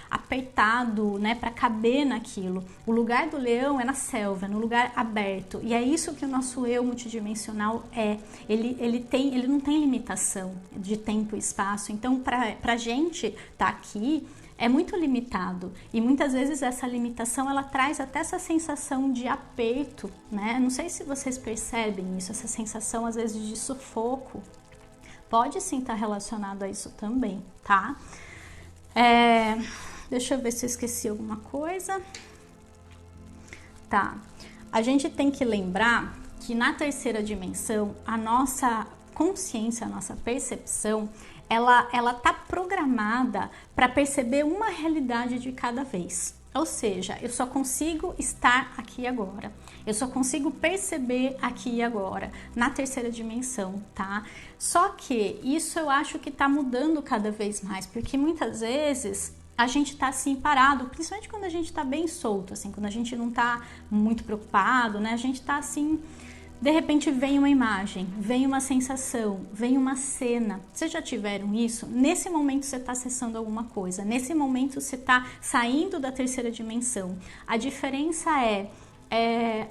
S1: apertado, né, para caber naquilo. O lugar do leão é na selva, no lugar aberto. E é isso que o nosso eu multidimensional é. Ele não tem limitação de tempo e espaço. Então, pra gente tá aqui é muito limitado. E muitas vezes essa limitação ela traz até essa sensação de aperto, né? Não sei se vocês percebem isso, essa sensação às vezes de sufoco. Pode sim estar relacionado a isso também, tá? Deixa eu ver se eu esqueci alguma coisa. Tá. A gente tem que lembrar que na terceira dimensão, a nossa consciência, a nossa percepção, ela tá programada para perceber uma realidade de cada vez. Ou seja, eu só consigo estar aqui agora. Eu só consigo perceber aqui e agora, na terceira dimensão, tá? Só que isso eu acho que tá mudando cada vez mais, porque muitas vezes a gente tá assim parado, principalmente quando a gente tá bem solto, assim, quando a gente não tá muito preocupado, né? A gente tá assim, de repente vem uma imagem, vem uma sensação, vem uma cena. Vocês já tiveram isso? Nesse momento você está acessando alguma coisa, nesse momento você está saindo da terceira dimensão. A diferença é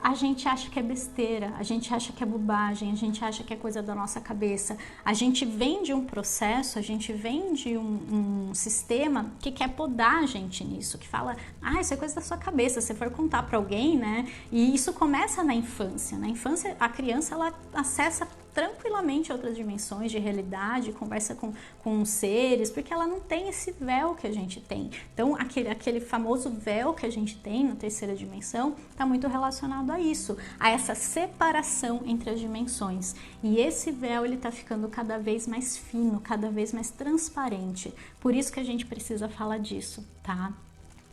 S1: a gente acha que é besteira, a gente acha que é bobagem, a gente acha que é coisa da nossa cabeça. A gente vem de um processo, a gente vem de um sistema que quer podar a gente nisso, que fala, isso é coisa da sua cabeça, se for contar para alguém, né? E isso começa na infância. Na infância, a criança, ela acessa tranquilamente outras dimensões de realidade, conversa com seres, porque ela não tem esse véu que a gente tem. Então, aquele famoso véu que a gente tem na terceira dimensão está muito relacionado a isso, a essa separação entre as dimensões. E esse véu, ele está ficando cada vez mais fino, cada vez mais transparente. Por isso que a gente precisa falar disso, tá?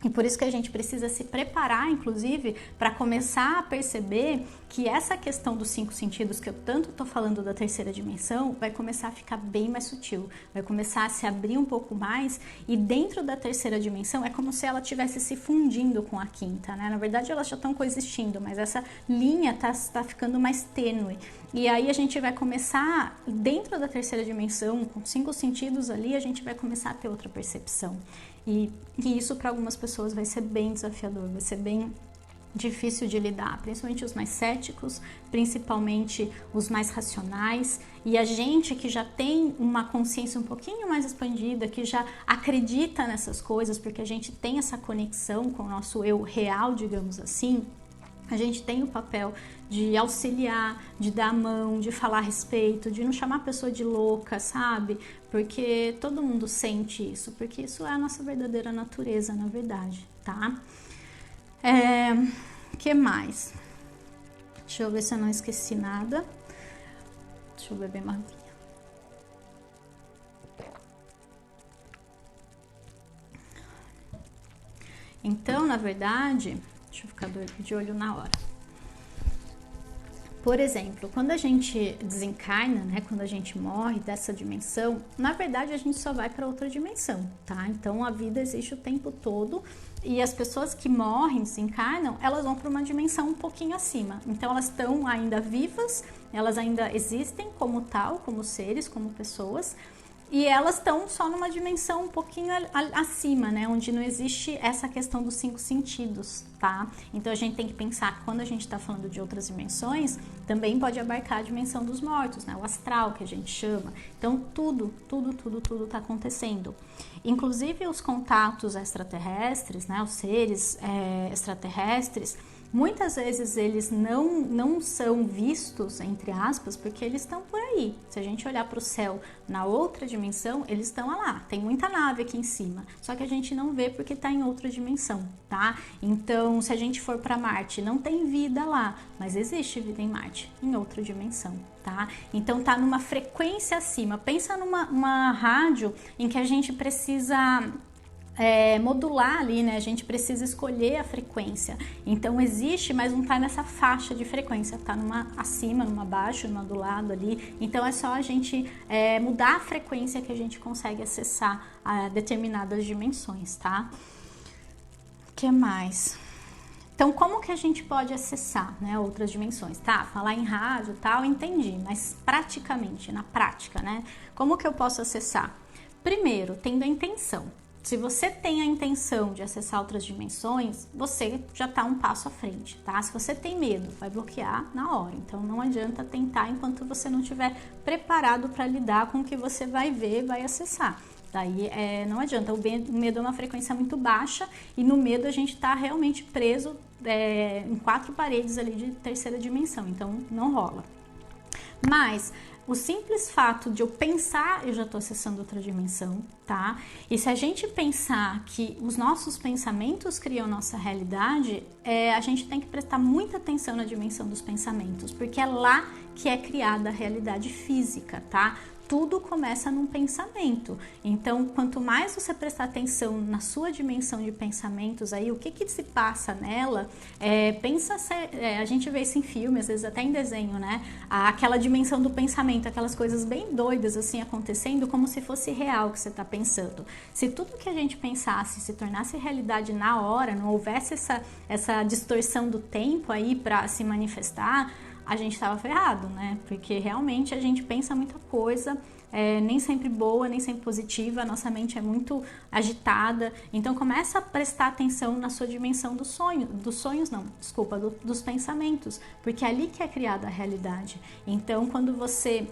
S1: E por isso que a gente precisa se preparar, inclusive, para começar a perceber que essa questão dos 5 sentidos, que eu tanto estou falando da terceira dimensão, vai começar a ficar bem mais sutil, vai começar a se abrir um pouco mais, e dentro da terceira dimensão é como se ela estivesse se fundindo com a quinta, né? Na verdade, elas já estão coexistindo, mas essa linha tá ficando mais tênue. E aí a gente vai começar, dentro da terceira dimensão, com 5 sentidos ali, a gente vai começar a ter outra percepção. E isso para algumas pessoas vai ser bem desafiador, vai ser bem difícil de lidar, principalmente os mais céticos, principalmente os mais racionais, e a gente que já tem uma consciência um pouquinho mais expandida, que já acredita nessas coisas, porque a gente tem essa conexão com o nosso eu real, digamos assim, a gente tem o papel de auxiliar, de dar a mão, de falar a respeito, de não chamar a pessoa de louca, sabe? Porque todo mundo sente isso, porque isso é a nossa verdadeira natureza, na verdade, tá? Que mais? Deixa eu ver se eu não esqueci nada. Deixa eu beber uma aguinha. Então, na verdade, deixa eu ficar de olho na hora. Por exemplo, quando a gente desencarna, né, quando a gente morre dessa dimensão, na verdade a gente só vai para outra dimensão, tá? Então a vida existe o tempo todo e as pessoas que morrem, desencarnam, elas vão para uma dimensão um pouquinho acima. Então elas estão ainda vivas, elas ainda existem como tal, como seres, como pessoas, e elas estão só numa dimensão um pouquinho acima, né? Onde não existe essa questão dos 5 sentidos, tá? Então a gente tem que pensar que quando a gente está falando de outras dimensões, também pode abarcar a dimensão dos mortos, né? O astral, que a gente chama. Então tudo está acontecendo. Inclusive os contatos extraterrestres, né? Os seres extraterrestres, muitas vezes eles não são vistos, entre aspas, porque eles estão por aí. Se a gente olhar para o céu na outra dimensão, eles estão lá. Tem muita nave aqui em cima, só que a gente não vê porque está em outra dimensão, tá? Então, se a gente for para Marte, não tem vida lá, mas existe vida em Marte, em outra dimensão, tá? Então, tá numa frequência acima. Pensa numa rádio em que a gente precisa modular ali, né? A gente precisa escolher a frequência. Então existe, mas não tá nessa faixa de frequência, tá numa acima, numa abaixo, numa do lado ali. Então é só a gente mudar a frequência que a gente consegue acessar determinadas dimensões, tá? O que mais? Então, como que a gente pode acessar, né, outras dimensões? Tá, falar em rádio e tal, entendi, mas praticamente, na prática, né? Como que eu posso acessar? Primeiro, tendo a intenção. Se você tem a intenção de acessar outras dimensões, você já está um passo à frente, tá? Se você tem medo, vai bloquear na hora. Então não adianta tentar enquanto você não estiver preparado para lidar com o que você vai ver, vai acessar. Daí não adianta, o medo é uma frequência muito baixa e no medo a gente está realmente preso em 4 paredes ali de terceira dimensão, então não rola. Mas o simples fato de eu pensar, eu já estou acessando outra dimensão, tá? E se a gente pensar que os nossos pensamentos criam nossa realidade, a gente tem que prestar muita atenção na dimensão dos pensamentos, porque é lá que é criada a realidade física, tá? Tudo começa num pensamento. Então, quanto mais você prestar atenção na sua dimensão de pensamentos aí, o que se passa nela, a gente vê isso em filme, às vezes até em desenho, né? Aquela dimensão do pensamento, aquelas coisas bem doidas assim acontecendo, como se fosse real o que você está pensando. Se tudo que a gente pensasse se tornasse realidade na hora, não houvesse essa distorção do tempo aí para se manifestar, a gente estava ferrado, né? Porque realmente a gente pensa muita coisa, nem sempre boa, nem sempre positiva, a nossa mente é muito agitada, então começa a prestar atenção na sua dimensão dos pensamentos, porque é ali que é criada a realidade. Então, quando você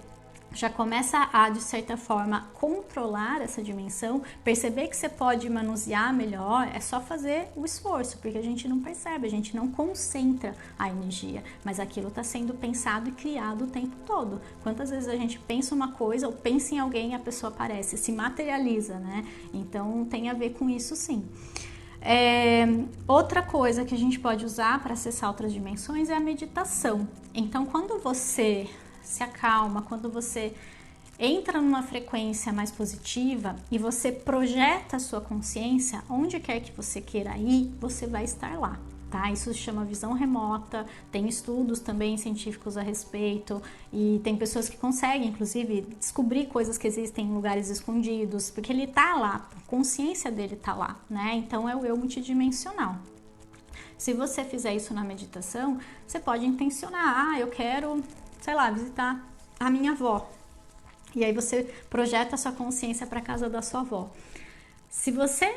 S1: já começa a, de certa forma, controlar essa dimensão, perceber que você pode manusear melhor, é só fazer o esforço, porque a gente não percebe, a gente não concentra a energia, mas aquilo está sendo pensado e criado o tempo todo. Quantas vezes a gente pensa uma coisa ou pensa em alguém e a pessoa aparece, se materializa, né? Então tem a ver com isso sim. Outra coisa que a gente pode usar para acessar outras dimensões é a meditação. Então quando você se acalma, quando você entra numa frequência mais positiva e você projeta a sua consciência, onde quer que você queira ir, você vai estar lá, tá? Isso se chama visão remota, tem estudos também científicos a respeito e tem pessoas que conseguem, inclusive, descobrir coisas que existem em lugares escondidos, porque ele tá lá, a consciência dele tá lá, né? Então é o eu multidimensional. Se você fizer isso na meditação, você pode intencionar, eu quero, sei lá, visitar a minha avó. E aí você projeta a sua consciência para a casa da sua avó. Se você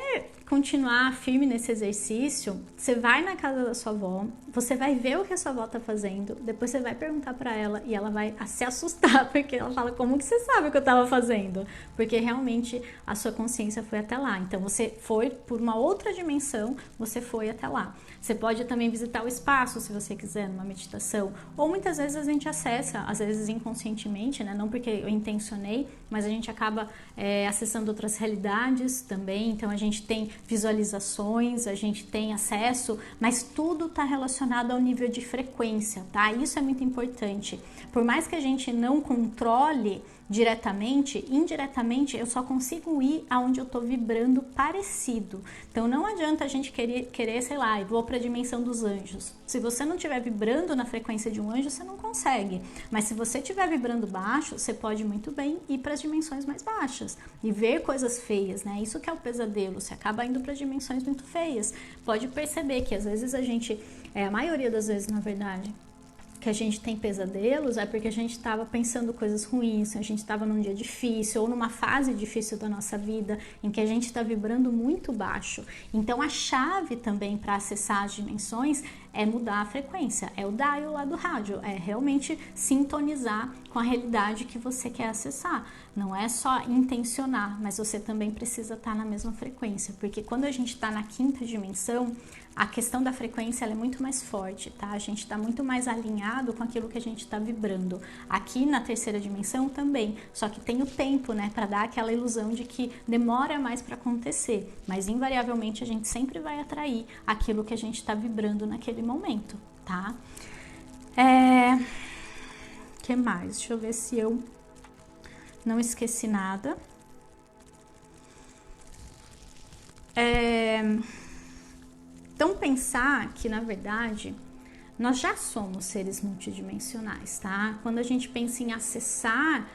S1: continuar firme nesse exercício, você vai na casa da sua avó, você vai ver o que a sua avó está fazendo, depois você vai perguntar para ela e ela vai se assustar, porque ela fala, como que você sabe o que eu estava fazendo? Porque realmente a sua consciência foi até lá. Então você foi por uma outra dimensão, você foi até lá. Você pode também visitar o espaço, se você quiser, numa meditação. Ou muitas vezes a gente acessa, às vezes inconscientemente, né? Não porque eu intencionei, mas a gente acaba acessando outras realidades também. Então a gente tem visualizações, a gente tem acesso, mas tudo está relacionado ao nível de frequência, tá? Isso é muito importante. Por mais que a gente não controle diretamente, indiretamente eu só consigo ir aonde eu tô vibrando parecido. Então não adianta a gente querer, sei lá, vou para a dimensão dos anjos. Se você não estiver vibrando na frequência de um anjo, você não consegue. Mas se você estiver vibrando baixo, você pode muito bem ir para as dimensões mais baixas e ver coisas feias, né? Isso que é o pesadelo, você acaba indo para dimensões muito feias. Pode perceber que às vezes a gente, a maioria das vezes na verdade, que a gente tem pesadelos é porque a gente estava pensando coisas ruins, a gente estava num dia difícil ou numa fase difícil da nossa vida em que a gente está vibrando muito baixo. Então a chave também para acessar as dimensões é mudar a frequência, é o dial lá do rádio, é realmente sintonizar com a realidade que você quer acessar. Não é só intencionar, mas você também precisa estar na mesma frequência, porque quando a gente está na quinta dimensão, a questão da frequência ela é muito mais forte, tá? A gente está muito mais alinhado com aquilo que a gente está vibrando. Aqui na terceira dimensão também, só que tem o tempo, né? Para dar aquela ilusão de que demora mais para acontecer, mas invariavelmente a gente sempre vai atrair aquilo que a gente está vibrando naquele momento, tá? Que mais? Deixa eu ver se eu não esqueci nada. Então pensar que na verdade nós já somos seres multidimensionais, tá? Quando a gente pensa em acessar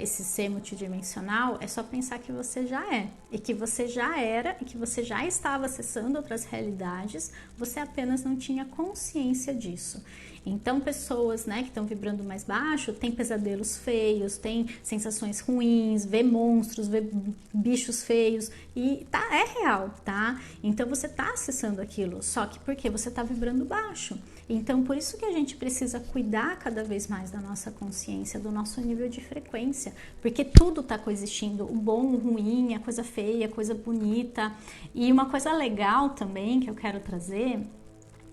S1: esse ser multidimensional, é só pensar que você já é, e que você já era, e que você já estava acessando outras realidades, você apenas não tinha consciência disso. Então pessoas, né, que estão vibrando mais baixo, têm pesadelos feios, têm sensações ruins, vê monstros, vê bichos feios, e é real, tá? Então você tá acessando aquilo, só que porque você tá vibrando baixo. Então por isso que a gente precisa cuidar cada vez mais da nossa consciência, do nosso nível de frequência, porque tudo tá coexistindo, o bom, o ruim, a coisa feia, a coisa bonita. E uma coisa legal também que eu quero trazer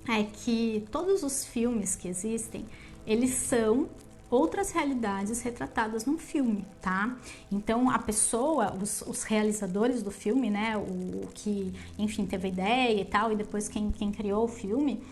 S1: é que todos os filmes que existem, eles são outras realidades retratadas num filme, tá? Então a pessoa, os realizadores do filme, né, o que, enfim, teve a ideia e tal, e depois quem criou o filme,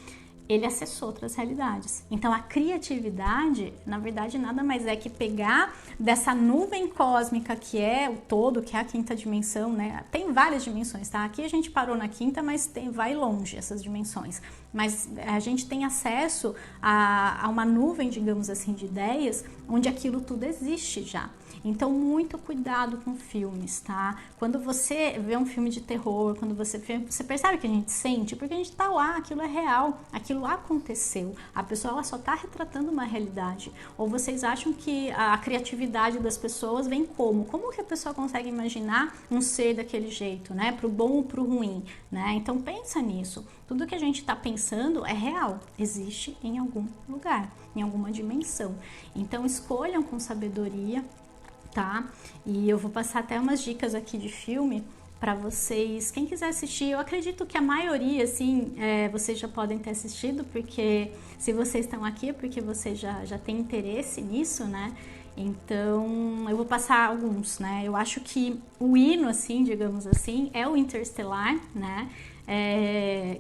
S1: ele acessou outras realidades. Então a criatividade, na verdade, nada mais é que pegar dessa nuvem cósmica que é o todo, que é a quinta dimensão, né? Tem várias dimensões, tá? Aqui a gente parou na quinta, mas vai longe essas dimensões. Mas a gente tem acesso a uma nuvem, digamos assim, de ideias, onde aquilo tudo existe já. Então, muito cuidado com filmes, tá? Quando você vê um filme de terror, quando você percebe que a gente sente, porque a gente tá lá, aquilo é real, aquilo aquilo aconteceu. A pessoa ela só está retratando uma realidade. Ou vocês acham que a criatividade das pessoas vem como? Como que a pessoa consegue imaginar um ser daquele jeito, né? Pro bom ou pro ruim, né? Então pensa nisso. Tudo que a gente está pensando é real, existe em algum lugar, em alguma dimensão. Então escolham com sabedoria, tá? E eu vou passar até umas dicas aqui de filme para vocês, quem quiser assistir. Eu acredito que a maioria, assim, vocês já podem ter assistido, porque se vocês estão aqui é porque vocês já têm interesse nisso, né? Então, eu vou passar alguns, né? Eu acho que o hino, assim, digamos assim, é o Interestelar, né?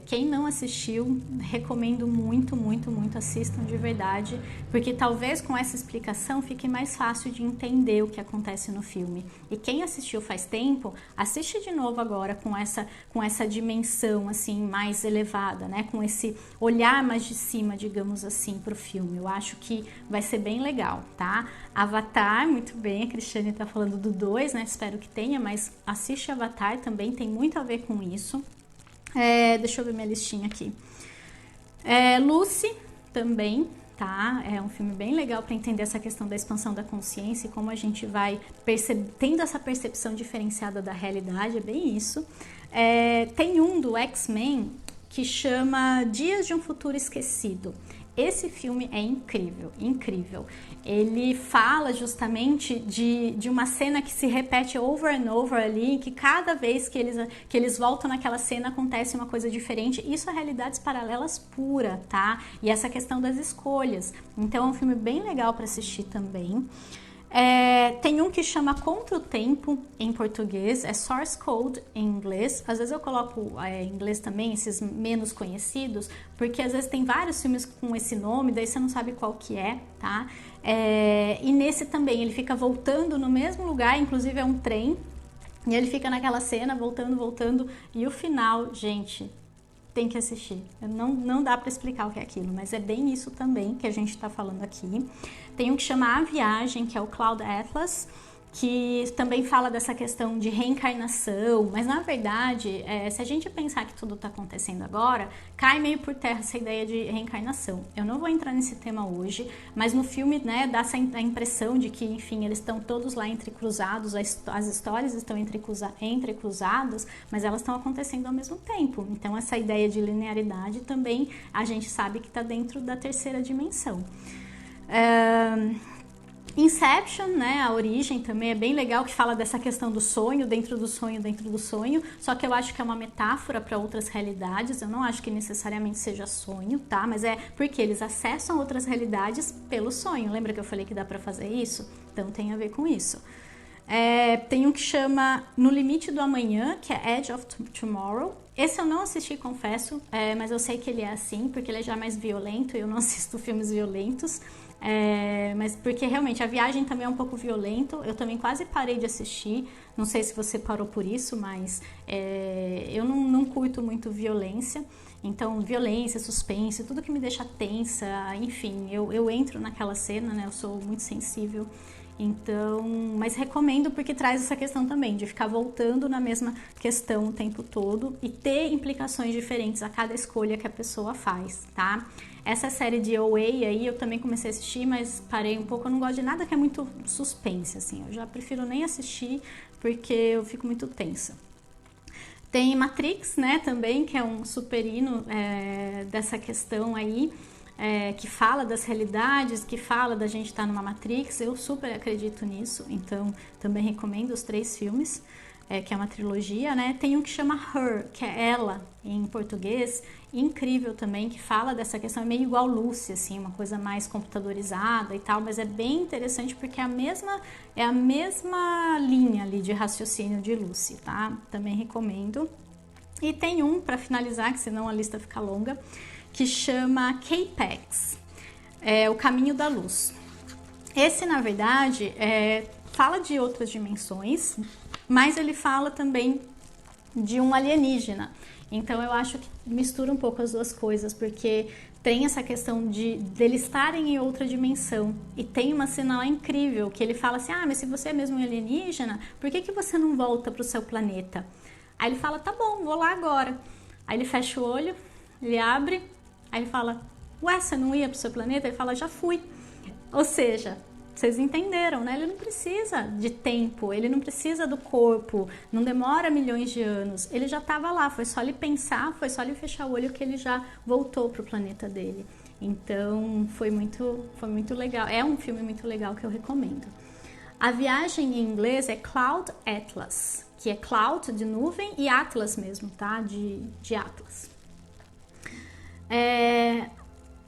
S1: Quem não assistiu, recomendo muito, muito, muito, assistam de verdade, porque talvez com essa explicação fique mais fácil de entender o que acontece no filme. E quem assistiu faz tempo, assiste de novo agora com essa dimensão assim mais elevada, né? Com esse olhar mais de cima, digamos assim, pro filme. Eu acho que vai ser bem legal, tá? Avatar, muito bem, a Cristiane tá falando do 2, né? Espero que tenha, mas assiste Avatar também, tem muito a ver com isso. Deixa eu ver minha listinha aqui. Lucy também, tá? É um filme bem legal para entender essa questão da expansão da consciência e como a gente vai tendo essa percepção diferenciada da realidade, é bem isso. Tem um do X-Men que chama Dias de um Futuro Esquecido. Esse filme é incrível, incrível. Ele fala justamente de uma cena que se repete over and over ali, que cada vez que eles voltam naquela cena acontece uma coisa diferente. Isso é realidades paralelas pura, tá? E essa questão das escolhas. Então é um filme bem legal para assistir também. Tem um que chama Contra o Tempo em português, é Source Code em inglês. Às vezes eu coloco em inglês também esses menos conhecidos, porque às vezes tem vários filmes com esse nome, daí você não sabe qual que é, tá? E nesse também ele fica voltando no mesmo lugar, inclusive é um trem, e ele fica naquela cena voltando, e o final, gente, tem que assistir. Não dá para explicar o que é aquilo, mas é bem isso também que a gente está falando aqui. Tem um que chama A Viagem, que é o Cloud Atlas, que também fala dessa questão de reencarnação, mas na verdade, se a gente pensar que tudo está acontecendo agora, cai meio por terra essa ideia de reencarnação. Eu não vou entrar nesse tema hoje, mas no filme, né, dá a impressão de que, enfim, eles estão todos lá entrecruzados, as histórias estão entrecruzadas, mas elas estão acontecendo ao mesmo tempo. Então essa ideia de linearidade também a gente sabe que está dentro da terceira dimensão. Inception, né, a origem também é bem legal, que fala dessa questão do sonho, dentro do sonho, só que eu acho que é uma metáfora para outras realidades, eu não acho que necessariamente seja sonho, tá, mas é porque eles acessam outras realidades pelo sonho, lembra que eu falei que dá para fazer isso? Então tem a ver com isso. Tem um que chama No Limite do Amanhã, que é Edge of Tomorrow. Esse eu não assisti, confesso, mas eu sei que ele é assim, porque ele é já mais violento, eu não assisto filmes violentos, mas porque realmente a viagem também é um pouco violento, eu também quase parei de assistir, não sei se você parou por isso, mas eu não curto muito violência, então violência, suspense, tudo que me deixa tensa, enfim, eu entro naquela cena, né, eu sou muito sensível. Então, mas recomendo porque traz essa questão também de ficar voltando na mesma questão o tempo todo e ter implicações diferentes a cada escolha que a pessoa faz, tá? Essa série de OA aí eu também comecei a assistir, mas parei um pouco, eu não gosto de nada que é muito suspense, assim, eu já prefiro nem assistir porque eu fico muito tensa. Tem Matrix, né, também, que é um super hino dessa questão aí, que fala das realidades, que fala da gente estar numa Matrix, eu super acredito nisso, então também recomendo os 3 filmes, que é uma trilogia, né? Tem um que chama Her, que é Ela, em português, incrível também, que fala dessa questão, é meio igual Lucy, assim, uma coisa mais computadorizada e tal, mas é bem interessante porque é a mesma linha ali de raciocínio de Lucy, tá? Também recomendo. E tem um, para finalizar, que senão a lista fica longa, que chama K-Pax, O Caminho da Luz. Esse, na verdade, fala de outras dimensões, mas ele fala também de um alienígena. Então eu acho que mistura um pouco as duas coisas, porque tem essa questão de eles estarem em outra dimensão. E tem uma cena lá incrível, que ele fala assim, mas se você é mesmo um alienígena, por que você não volta para o seu planeta? Aí ele fala, tá bom, vou lá agora. Aí ele fecha o olho, ele abre, Aí ele fala, ué, você não ia pro seu planeta? Ele fala, já fui. Ou seja, vocês entenderam, né? Ele não precisa de tempo, ele não precisa do corpo, não demora milhões de anos. Ele já estava lá, foi só ele pensar, foi só ele fechar o olho que ele já voltou pro planeta dele. Então foi muito legal. É um filme muito legal que eu recomendo. A viagem em inglês é Cloud Atlas, que é cloud de nuvem e Atlas mesmo, tá? De Atlas.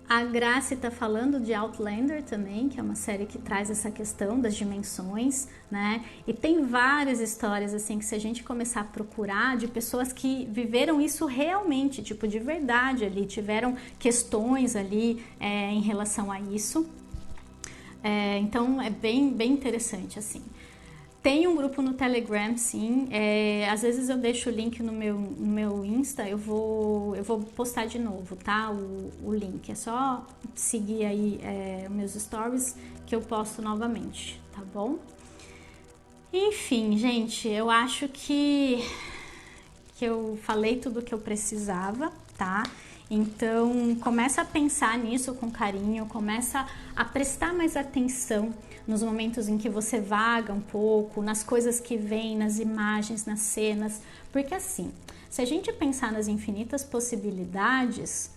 S1: A Grace está falando de Outlander também, que é uma série que traz essa questão das dimensões, né? E tem várias histórias, assim, que se a gente começar a procurar de pessoas que viveram isso realmente, tipo, de verdade ali, tiveram questões ali em relação a isso. Então, é bem interessante, assim. Tem um grupo no Telegram, sim. Às vezes eu deixo o link no meu Insta, eu vou postar de novo, tá? O link. É só seguir aí meus stories que eu posto novamente, tá bom? Enfim, gente, eu acho que eu falei tudo o que eu precisava, tá? Então, começa a pensar nisso com carinho, começa a prestar mais atenção nos momentos em que você vaga um pouco, nas coisas que vêm, nas imagens, nas cenas, porque assim, se a gente pensar nas infinitas possibilidades,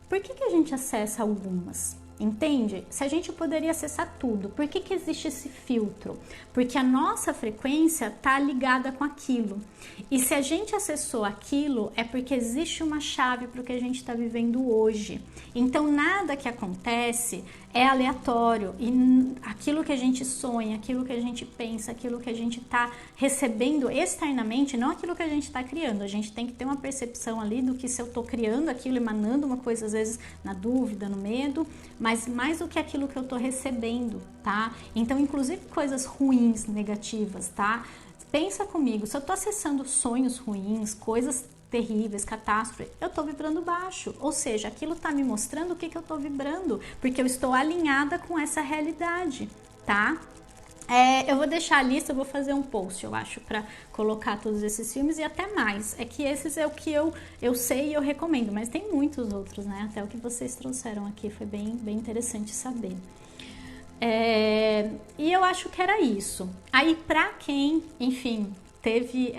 S1: por que a gente acessa algumas? Entende? Se a gente poderia acessar tudo, por que existe esse filtro? Porque a nossa frequência está ligada com aquilo. E se a gente acessou aquilo, é porque existe uma chave para o que a gente está vivendo hoje. Então, nada que acontece é aleatório. E aquilo que a gente sonha, aquilo que a gente pensa, aquilo que a gente está recebendo externamente, não aquilo que a gente está criando. A gente tem que ter uma percepção ali do que se eu estou criando aquilo, emanando uma coisa, às vezes, na dúvida, no medo, mas mais do que aquilo que eu estou recebendo, tá? Então, inclusive coisas ruins, negativas, tá? Pensa comigo, se eu estou acessando sonhos ruins, coisas terríveis, catástrofe, eu estou vibrando baixo, ou seja, aquilo está me mostrando o que eu estou vibrando, porque eu estou alinhada com essa realidade, tá? Eu vou deixar a lista, eu vou fazer um post, eu acho, para colocar todos esses filmes e até mais. É que esses é o que eu sei e eu recomendo, mas tem muitos outros, né? Até o que vocês trouxeram aqui foi bem interessante saber. E eu acho que era isso. Aí, pra quem, enfim, teve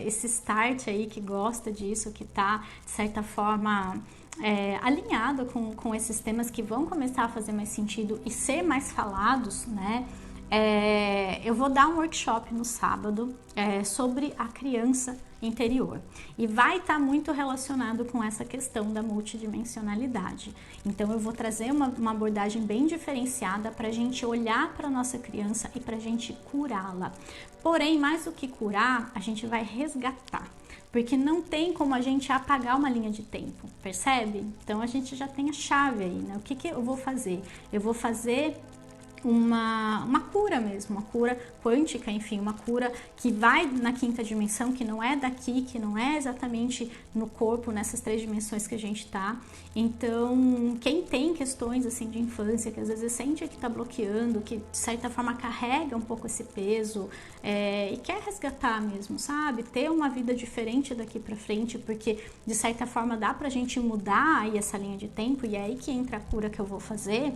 S1: esse start aí, que gosta disso, que tá, de certa forma, alinhado com esses temas que vão começar a fazer mais sentido e ser mais falados, né? Eu vou dar um workshop no sábado sobre a criança interior e vai estar muito relacionado com essa questão da multidimensionalidade. Então eu vou trazer uma abordagem bem diferenciada para a gente olhar para a nossa criança e para a gente curá-la. Porém, mais do que curar, a gente vai resgatar. Porque não tem como a gente apagar uma linha de tempo, percebe? Então a gente já tem a chave aí, né? O que eu vou fazer? Eu vou fazer uma cura mesmo, uma cura quântica, enfim, uma cura que vai na quinta dimensão, que não é daqui, que não é exatamente no corpo, nessas 3 dimensões que a gente tá. Então, quem tem questões assim de infância, que às vezes sente que tá bloqueando, que de certa forma carrega um pouco esse peso e quer resgatar mesmo, sabe? Ter uma vida diferente daqui pra frente, porque de certa forma dá pra gente mudar aí essa linha de tempo, e é aí que entra a cura que eu vou fazer.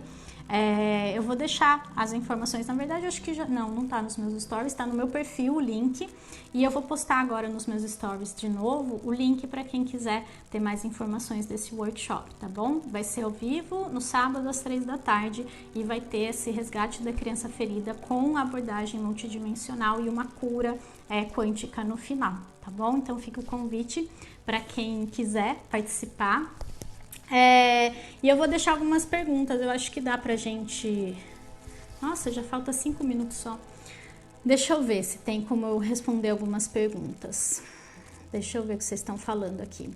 S1: Eu vou deixar as informações, na verdade eu acho que já não tá nos meus stories, tá no meu perfil o link, e eu vou postar agora nos meus stories de novo o link para quem quiser ter mais informações desse workshop, tá bom? Vai ser ao vivo no sábado às 3 da tarde e vai ter esse resgate da criança ferida com abordagem multidimensional e uma cura quântica no final, tá bom? Então fica o convite para quem quiser participar. E eu vou deixar algumas perguntas, eu acho que dá pra gente... Nossa, já falta 5 minutos só. Deixa eu ver se tem como eu responder algumas perguntas. Deixa eu ver o que vocês estão falando aqui.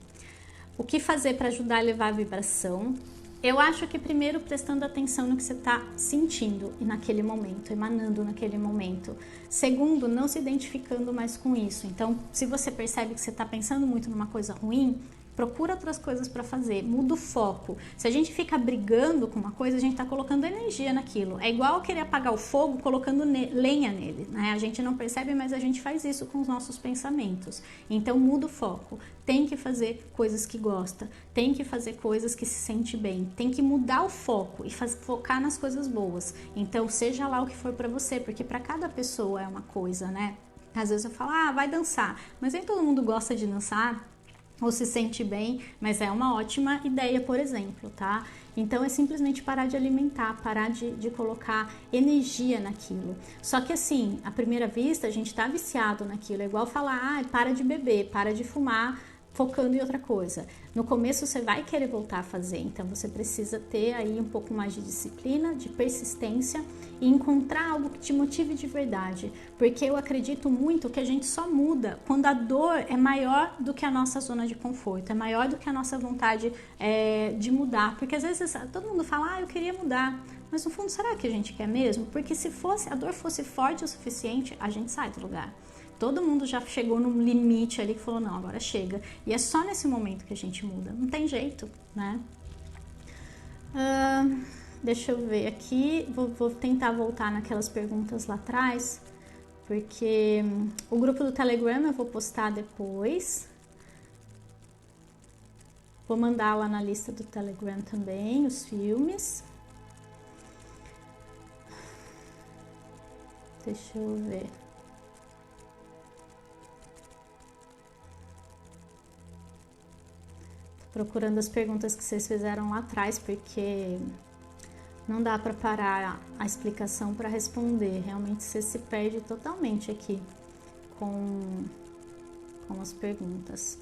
S1: O que fazer para ajudar a elevar a vibração? Eu acho que primeiro prestando atenção no que você está sentindo e naquele momento, emanando naquele momento. Segundo, não se identificando mais com isso. Então, se você percebe que você está pensando muito numa coisa ruim, procura outras coisas para fazer, muda o foco. Se a gente fica brigando com uma coisa, a gente está colocando energia naquilo. É igual querer apagar o fogo colocando lenha nele, né? A gente não percebe, mas a gente faz isso com os nossos pensamentos. Então muda o foco. Tem que fazer coisas que gosta, tem que fazer coisas que se sente bem, tem que mudar o foco e focar nas coisas boas. Então seja lá o que for para você, porque para cada pessoa é uma coisa, né? Às vezes eu falo, vai dançar, mas nem todo mundo gosta de dançar ou se sente bem, mas é uma ótima ideia, por exemplo, tá? Então é simplesmente parar de alimentar, parar de colocar energia naquilo. Só que assim, à primeira vista a gente tá viciado naquilo, é igual falar, para de beber, para de fumar, focando em outra coisa. No começo você vai querer voltar a fazer, então você precisa ter aí um pouco mais de disciplina, de persistência e encontrar algo que te motive de verdade, porque eu acredito muito que a gente só muda quando a dor é maior do que a nossa zona de conforto, é maior do que a nossa vontade de mudar, porque às vezes todo mundo fala, eu queria mudar, mas no fundo será que a gente quer mesmo? Porque se a dor fosse forte o suficiente, a gente sai do lugar. Todo mundo já chegou num limite ali que falou, não, agora chega. E é só nesse momento que a gente muda. Não tem jeito, né? Deixa eu ver aqui. Vou tentar voltar naquelas perguntas lá atrás. Porque o grupo do Telegram eu vou postar depois. Vou mandar lá na lista do Telegram também os filmes. Deixa eu ver. Procurando as perguntas que vocês fizeram lá atrás, porque não dá para parar a explicação para responder. Realmente você se perde totalmente aqui com as perguntas.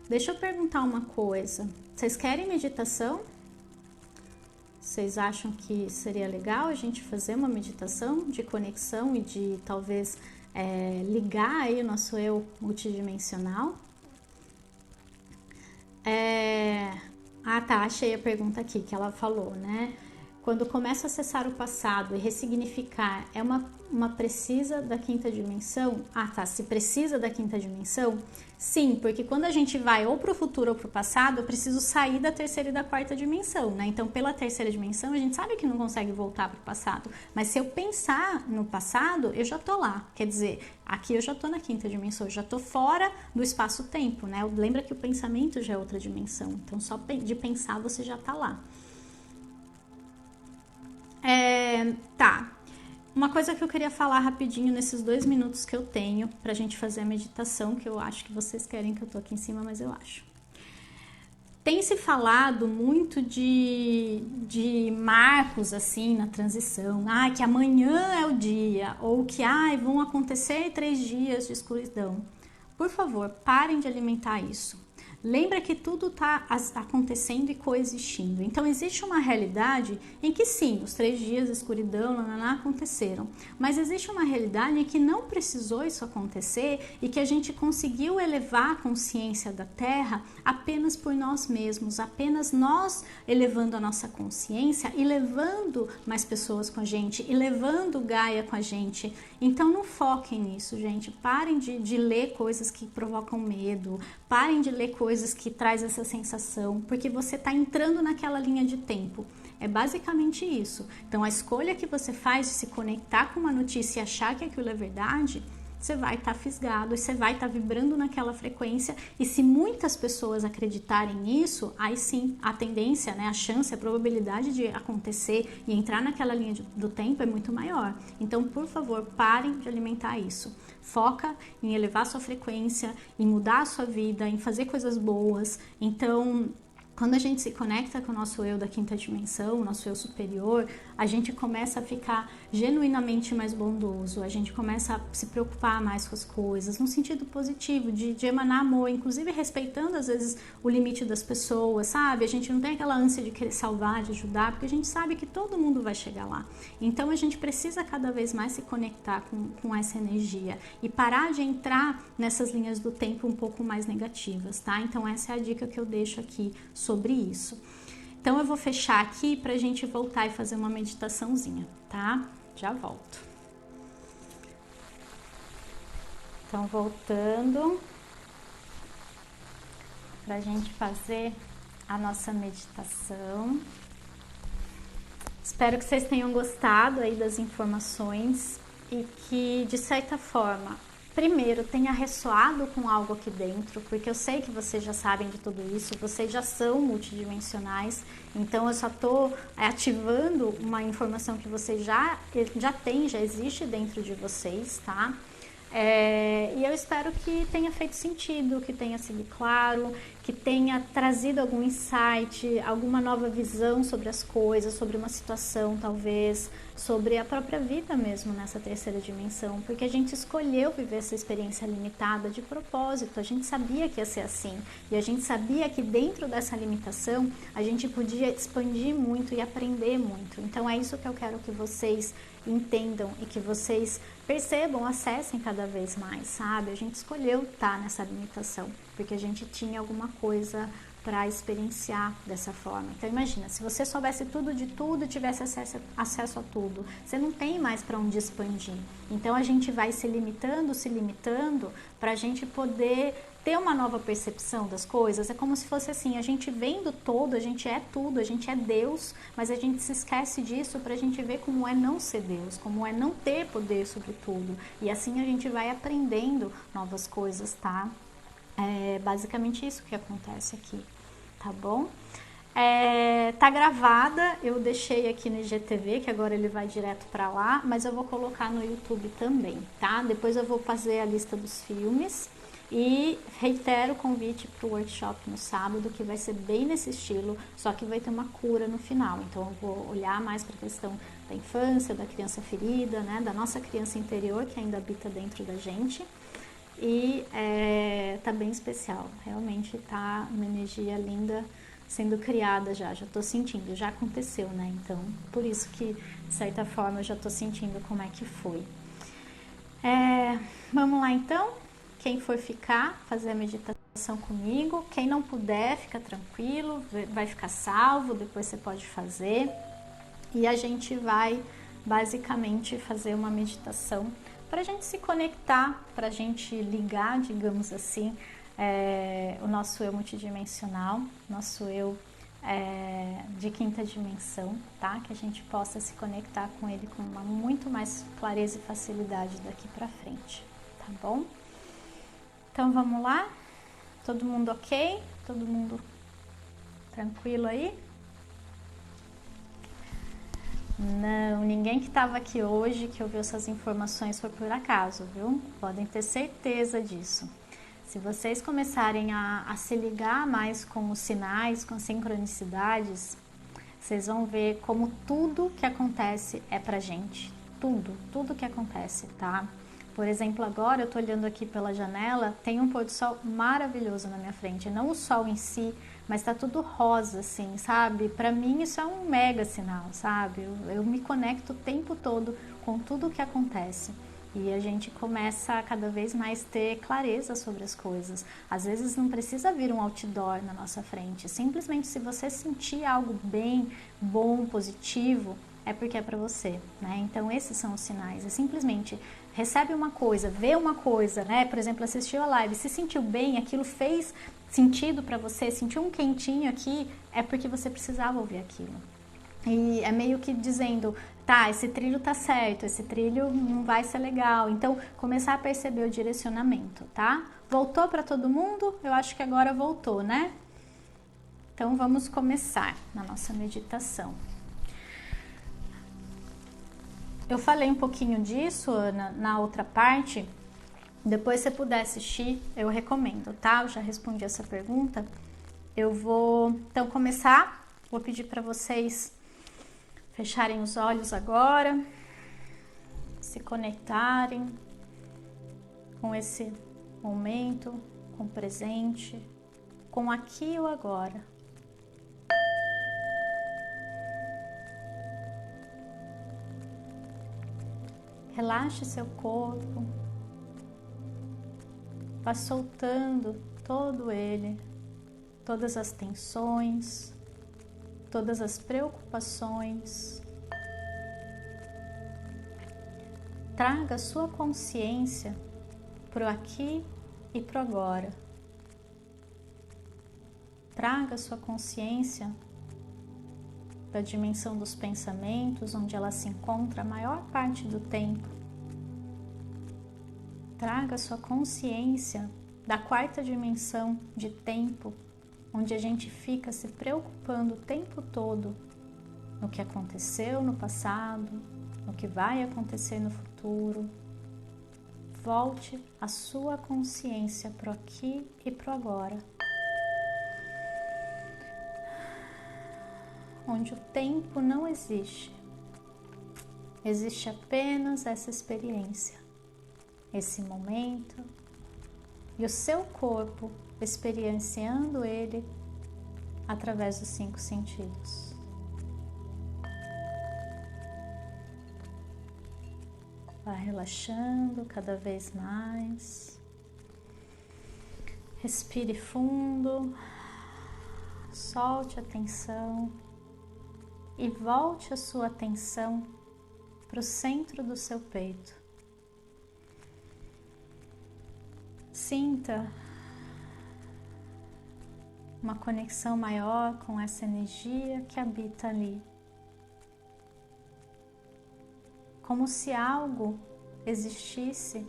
S1: Deixa eu perguntar uma coisa. Vocês querem meditação? Vocês acham que seria legal a gente fazer uma meditação de conexão e de talvez ligar aí o nosso eu multidimensional? Tá, achei a pergunta aqui que ela falou, né? Quando começa a acessar o passado e ressignificar, é uma precisa da quinta dimensão? Tá, se precisa da quinta dimensão? Sim, porque quando a gente vai ou para o futuro ou para o passado, eu preciso sair da terceira e da quarta dimensão, né? Então, pela terceira dimensão, a gente sabe que não consegue voltar para o passado. Mas se eu pensar no passado, eu já tô lá. Quer dizer, aqui eu já tô na quinta dimensão, eu já tô fora do espaço-tempo, né? Lembra que o pensamento já é outra dimensão. Então, só de pensar, você já tá lá. Tá. Uma coisa que eu queria falar rapidinho nesses 2 minutos que eu tenho pra gente fazer a meditação, que eu acho que vocês querem que eu tô aqui em cima, mas eu acho. Tem se falado muito de marcos assim na transição, que amanhã é o dia, ou que vão acontecer 3 dias de escuridão. Por favor, parem de alimentar isso. Lembra que tudo está acontecendo e coexistindo. Então existe uma realidade em que sim, os 3 dias de escuridão aconteceram. Mas existe uma realidade em que não precisou isso acontecer e que a gente conseguiu elevar a consciência da Terra apenas por nós mesmos. Apenas nós elevando a nossa consciência e levando mais pessoas com a gente e levando Gaia com a gente. Então não foquem nisso, gente. Parem de ler coisas que provocam medo. Parem de ler coisas que traz essa sensação, porque você está entrando naquela linha de tempo. É basicamente isso. Então, a escolha que você faz de se conectar com uma notícia e achar que aquilo é verdade, você vai estar fisgado, você vai estar vibrando naquela frequência, e se muitas pessoas acreditarem nisso, aí sim, a tendência, né, a chance, a probabilidade de acontecer e entrar naquela linha do tempo é muito maior. Então, por favor, parem de alimentar isso. Foca em elevar sua frequência, em mudar a sua vida, em fazer coisas boas. Então, quando a gente se conecta com o nosso eu da quinta dimensão, o nosso eu superior, a gente começa a ficar genuinamente mais bondoso, a gente começa a se preocupar mais com as coisas, no sentido positivo, de emanar amor, inclusive respeitando às vezes o limite das pessoas, sabe? A gente não tem aquela ânsia de querer salvar, de ajudar, porque a gente sabe que todo mundo vai chegar lá. Então a gente precisa cada vez mais se conectar com essa energia e parar de entrar nessas linhas do tempo um pouco mais negativas, tá? Então essa é a dica que eu deixo aqui sobre isso. Então eu vou fechar aqui pra gente voltar e fazer uma meditaçãozinha, tá? Já volto. Então voltando, para a gente fazer a nossa meditação. Espero que vocês tenham gostado aí das informações e que, de certa forma, primeiro tenha ressoado com algo aqui dentro, porque eu sei que vocês já sabem de tudo isso, vocês já são multidimensionais, então eu só estou ativando uma informação que vocês já têm, já existe dentro de vocês, tá? E eu espero que tenha feito sentido, que tenha sido claro, que tenha trazido algum insight, alguma nova visão sobre as coisas, sobre uma situação talvez, sobre a própria vida mesmo nessa terceira dimensão, porque a gente escolheu viver essa experiência limitada de propósito, a gente sabia que ia ser assim, e a gente sabia que dentro dessa limitação a gente podia expandir muito e aprender muito. Então é isso que eu quero que vocês entendam e que vocês percebam, acessem cada vez mais, sabe? A gente escolheu estar nessa limitação, porque a gente tinha alguma coisa para experienciar dessa forma. Então imagina, se você soubesse tudo de tudo, tivesse acesso a tudo, você não tem mais para onde expandir. Então a gente vai se limitando para a gente poder ter uma nova percepção das coisas. É como se fosse assim, a gente vem do todo, a gente é tudo, a gente é Deus, mas a gente se esquece disso para a gente ver como é não ser Deus, como é não ter poder sobre tudo. E assim a gente vai aprendendo novas coisas, tá? É basicamente isso que acontece aqui, tá bom? Tá gravada, eu deixei aqui no IGTV, que agora ele vai direto para lá, mas eu vou colocar no YouTube também, tá? Depois eu vou fazer a lista dos filmes e reitero o convite para o workshop no sábado, que vai ser bem nesse estilo, só que vai ter uma cura no final. Então eu vou olhar mais para a questão da infância, da criança ferida, né? Da nossa criança interior que ainda habita dentro da gente. E tá bem especial, realmente tá uma energia linda sendo criada já tô sentindo, já aconteceu, né? Então, por isso que, de certa forma, eu já tô sentindo como é que foi. Vamos lá, então? Quem for ficar, fazer a meditação comigo. Quem não puder, fica tranquilo, vai ficar salvo, depois você pode fazer. E a gente vai, basicamente, fazer uma meditação para a gente se conectar, para a gente ligar, digamos assim, o nosso eu multidimensional, nosso eu de quinta dimensão, tá? Que a gente possa se conectar com ele com muito mais clareza e facilidade daqui para frente, tá bom? Então vamos lá? Todo mundo ok? Todo mundo tranquilo aí? Não, ninguém que estava aqui hoje que ouviu essas informações foi por acaso, viu? Podem ter certeza disso. Se vocês começarem a se ligar mais com os sinais, com as sincronicidades, vocês vão ver como tudo que acontece é pra gente. Tudo que acontece, tá? Por exemplo, agora eu tô olhando aqui pela janela, tem um pôr do sol maravilhoso na minha frente. Não o sol em si, mas tá tudo rosa, assim, sabe? Pra mim isso é um mega sinal, sabe? Eu me conecto o tempo todo com tudo que acontece. E a gente começa a cada vez mais ter clareza sobre as coisas. Às vezes não precisa vir um outdoor na nossa frente. Simplesmente se você sentir algo bem, bom, positivo, é porque é para você, né? Então esses são os sinais. É simplesmente recebe uma coisa, vê uma coisa, né? Por exemplo, assistiu a live, se sentiu bem, aquilo fez sentido para você, sentiu um quentinho aqui, é porque você precisava ouvir aquilo. E é meio que dizendo, tá, esse trilho tá certo, esse trilho não vai ser legal. Então, começar a perceber o direcionamento, tá? Voltou para todo mundo? Eu acho que agora voltou, né? Então, vamos começar na nossa meditação. Eu falei um pouquinho disso na outra parte. Depois, se você puder assistir, eu recomendo, tá? Eu já respondi essa pergunta. Eu vou, então, começar. Vou pedir para vocês fecharem os olhos agora, se conectarem com esse momento, com o presente, com aqui e o agora. Relaxe seu corpo, vá soltando todo ele, todas as tensões, todas as preocupações. Traga a sua consciência pro aqui e pro agora. Traga sua consciência da dimensão dos pensamentos, onde ela se encontra a maior parte do tempo. Traga sua consciência da quarta dimensão de tempo, onde a gente fica se preocupando o tempo todo no que aconteceu no passado, no que vai acontecer no futuro. Volte a sua consciência pro aqui e pro agora, onde o tempo não existe. Existe apenas essa experiência, esse momento, e o seu corpo experienciando ele através dos 5 sentidos. Vai relaxando cada vez mais. Respire fundo, solte a tensão e volte a sua atenção para o centro do seu peito. Sinta uma conexão maior com essa energia que habita ali. Como se algo existisse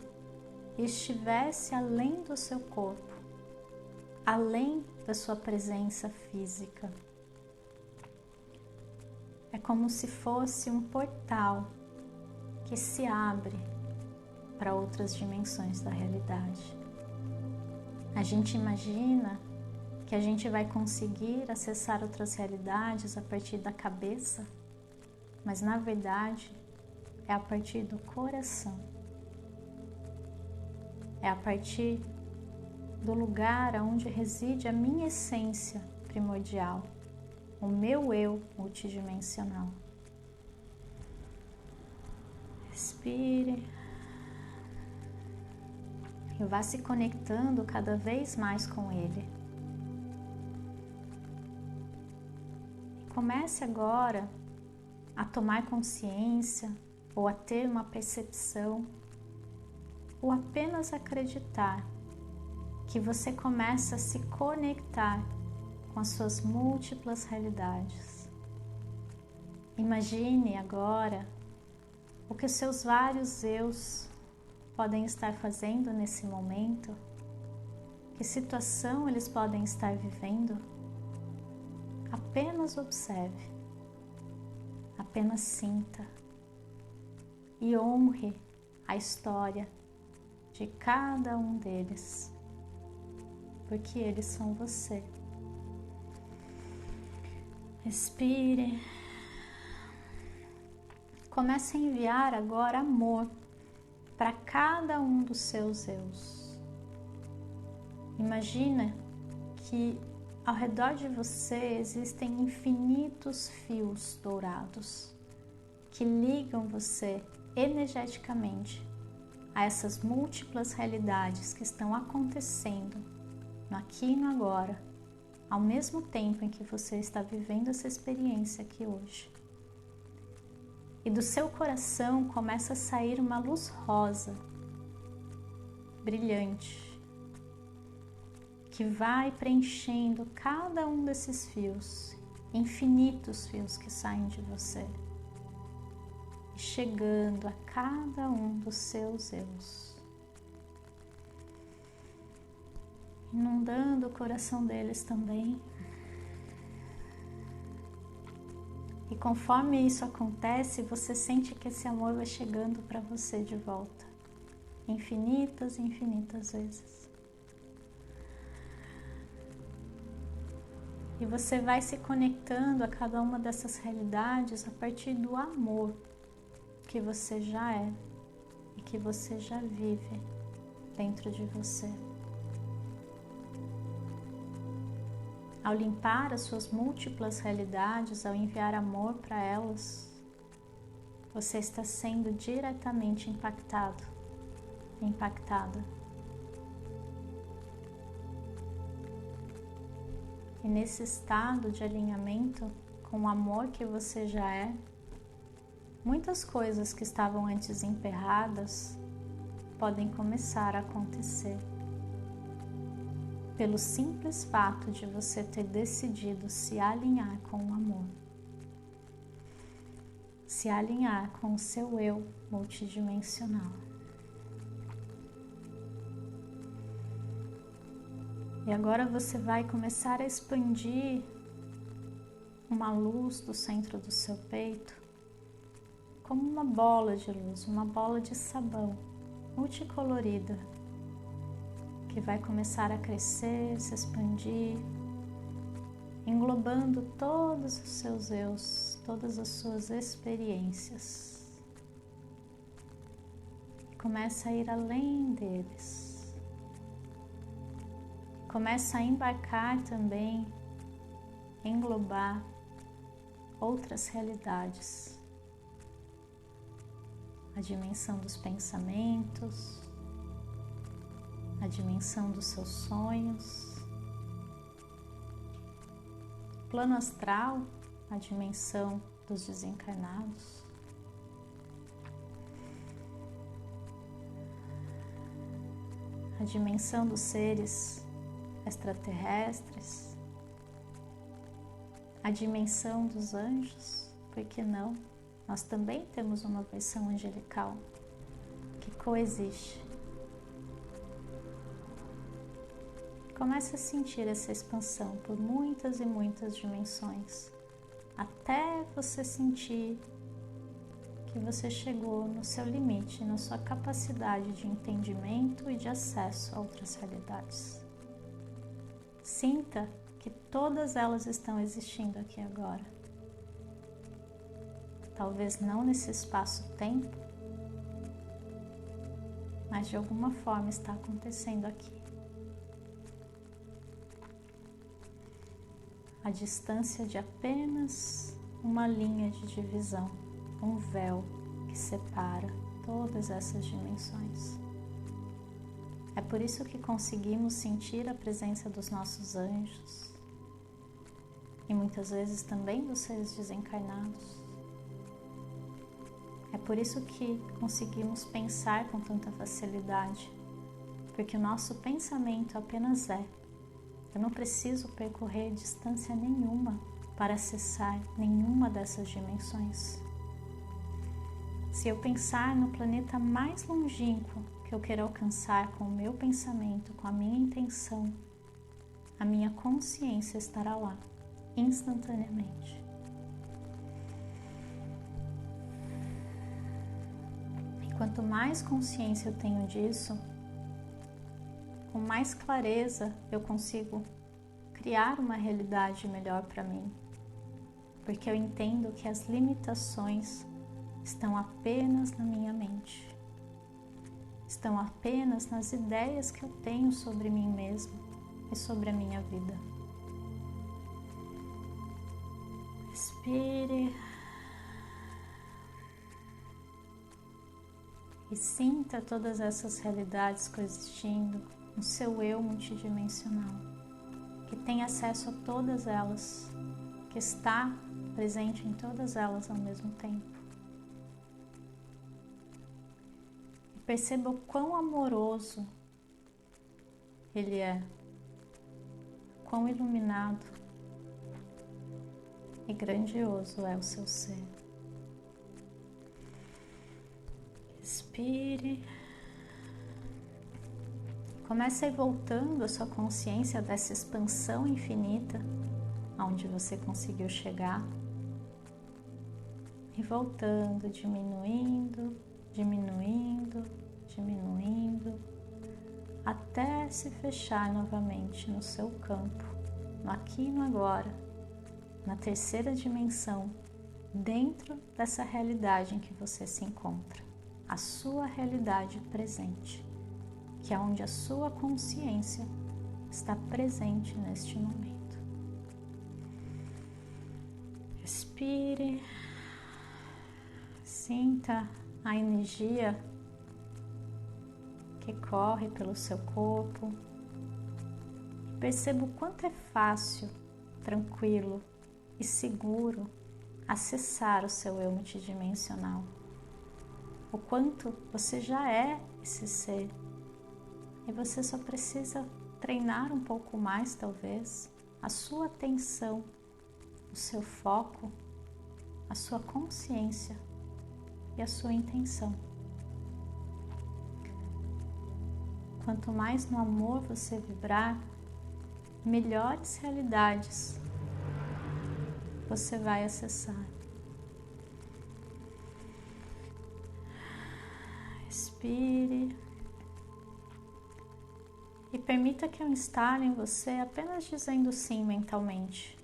S1: e estivesse além do seu corpo, além da sua presença física. É como se fosse um portal que se abre para outras dimensões da realidade. A gente imagina que a gente vai conseguir acessar outras realidades a partir da cabeça, mas na verdade é a partir do coração. É a partir do lugar onde reside a minha essência primordial, o meu eu multidimensional. Respire e vá se conectando cada vez mais com ele. Comece agora a tomar consciência ou a ter uma percepção ou apenas acreditar que você começa a se conectar com as suas múltiplas realidades. Imagine agora o que os seus vários eus podem estar fazendo nesse momento, que situação eles podem estar vivendo. Apenas observe, apenas sinta e honre a história de cada um deles, porque eles são você. Respire. Comece a enviar agora amor para cada um dos seus eus. Imagina que ao redor de você existem infinitos fios dourados que ligam você energeticamente a essas múltiplas realidades que estão acontecendo no aqui e no agora, ao mesmo tempo em que você está vivendo essa experiência aqui hoje. E do seu coração começa a sair uma luz rosa, brilhante, que vai preenchendo cada um desses fios, infinitos fios que saem de você, e chegando a cada um dos seus eus, inundando o coração deles também. E conforme isso acontece, você sente que esse amor vai chegando para você de volta, infinitas e infinitas vezes. E você vai se conectando a cada uma dessas realidades a partir do amor que você já é e que você já vive dentro de você. Ao limpar as suas múltiplas realidades, ao enviar amor para elas, você está sendo diretamente impactado, impactada. E nesse estado de alinhamento com o amor que você já é, muitas coisas que estavam antes emperradas podem começar a acontecer. pelo simples fato de você ter decidido se alinhar com o amor, se alinhar com o seu eu multidimensional. E agora você vai começar a expandir uma luz do centro do seu peito, como uma bola de luz, uma bola de sabão multicolorida, que vai começar a crescer, se expandir, englobando todos os seus eus, todas as suas experiências. Começa a ir além deles. Começa a embarcar também, englobar outras realidades. A dimensão dos pensamentos, a dimensão dos seus sonhos, plano astral, a dimensão dos desencarnados, a dimensão dos seres extraterrestres, a dimensão dos anjos, por que não? Nós também temos uma versão angelical que coexiste. Comece a sentir essa expansão por muitas e muitas dimensões, até você sentir que você chegou no seu limite, na sua capacidade de entendimento e de acesso a outras realidades. Sinta que todas elas estão existindo aqui agora. Talvez não nesse espaço-tempo, mas de alguma forma está acontecendo aqui. A distância de apenas uma linha de divisão, um véu que separa todas essas dimensões. É por isso que conseguimos sentir a presença dos nossos anjos e muitas vezes também dos seres desencarnados. É por isso que conseguimos pensar com tanta facilidade, porque o nosso pensamento apenas é. Eu não preciso percorrer distância nenhuma para acessar nenhuma dessas dimensões. Se eu pensar no planeta mais longínquo que eu quero alcançar com o meu pensamento, com a minha intenção, a minha consciência estará lá, instantaneamente. E quanto mais consciência eu tenho disso, com mais clareza eu consigo criar uma realidade melhor para mim, porque eu entendo que as limitações estão apenas na minha mente, estão apenas nas ideias que eu tenho sobre mim mesmo e sobre a minha vida. Respire e sinta todas essas realidades coexistindo no seu eu multidimensional, que tem acesso a todas elas, que está presente em todas elas ao mesmo tempo. E perceba o quão amoroso ele é, quão iluminado e grandioso é o seu ser. Respire. Comece a ir voltando a sua consciência dessa expansão infinita aonde você conseguiu chegar e voltando, diminuindo, diminuindo, diminuindo, até se fechar novamente no seu campo, no aqui e no agora, na terceira dimensão, dentro dessa realidade em que você se encontra, a sua realidade presente, que é onde a sua consciência está presente neste momento. Respire, sinta a energia que corre pelo seu corpo. Perceba o quanto é fácil, tranquilo e seguro acessar o seu eu multidimensional. O quanto você já é esse ser. E você só precisa treinar um pouco mais, talvez, a sua atenção, o seu foco, a sua consciência e a sua intenção. Quanto mais no amor você vibrar, melhores realidades você vai acessar. Respire e permita que eu instale em você apenas dizendo sim mentalmente.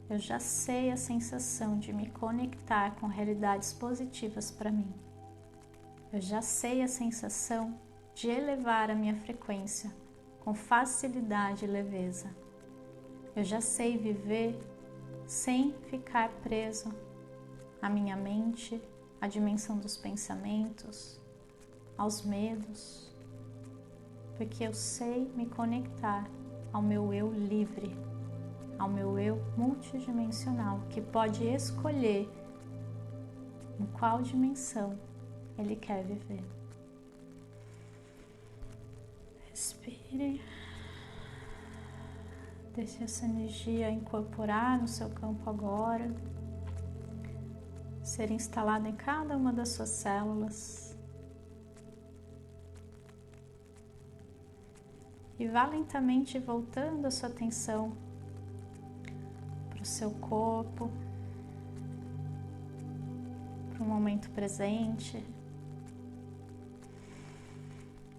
S1: Eu já sei a sensação de me conectar com realidades positivas para mim. Eu já sei a sensação de elevar a minha frequência com facilidade e leveza. Eu já sei viver sem ficar preso à minha mente, à dimensão dos pensamentos, aos medos, porque eu sei me conectar ao meu eu livre, ao meu eu multidimensional, que pode escolher em qual dimensão ele quer viver. Respire. Deixe essa energia incorporar no seu campo agora, ser instalada em cada uma das suas células. E vá lentamente voltando a sua atenção para o seu corpo, para o momento presente.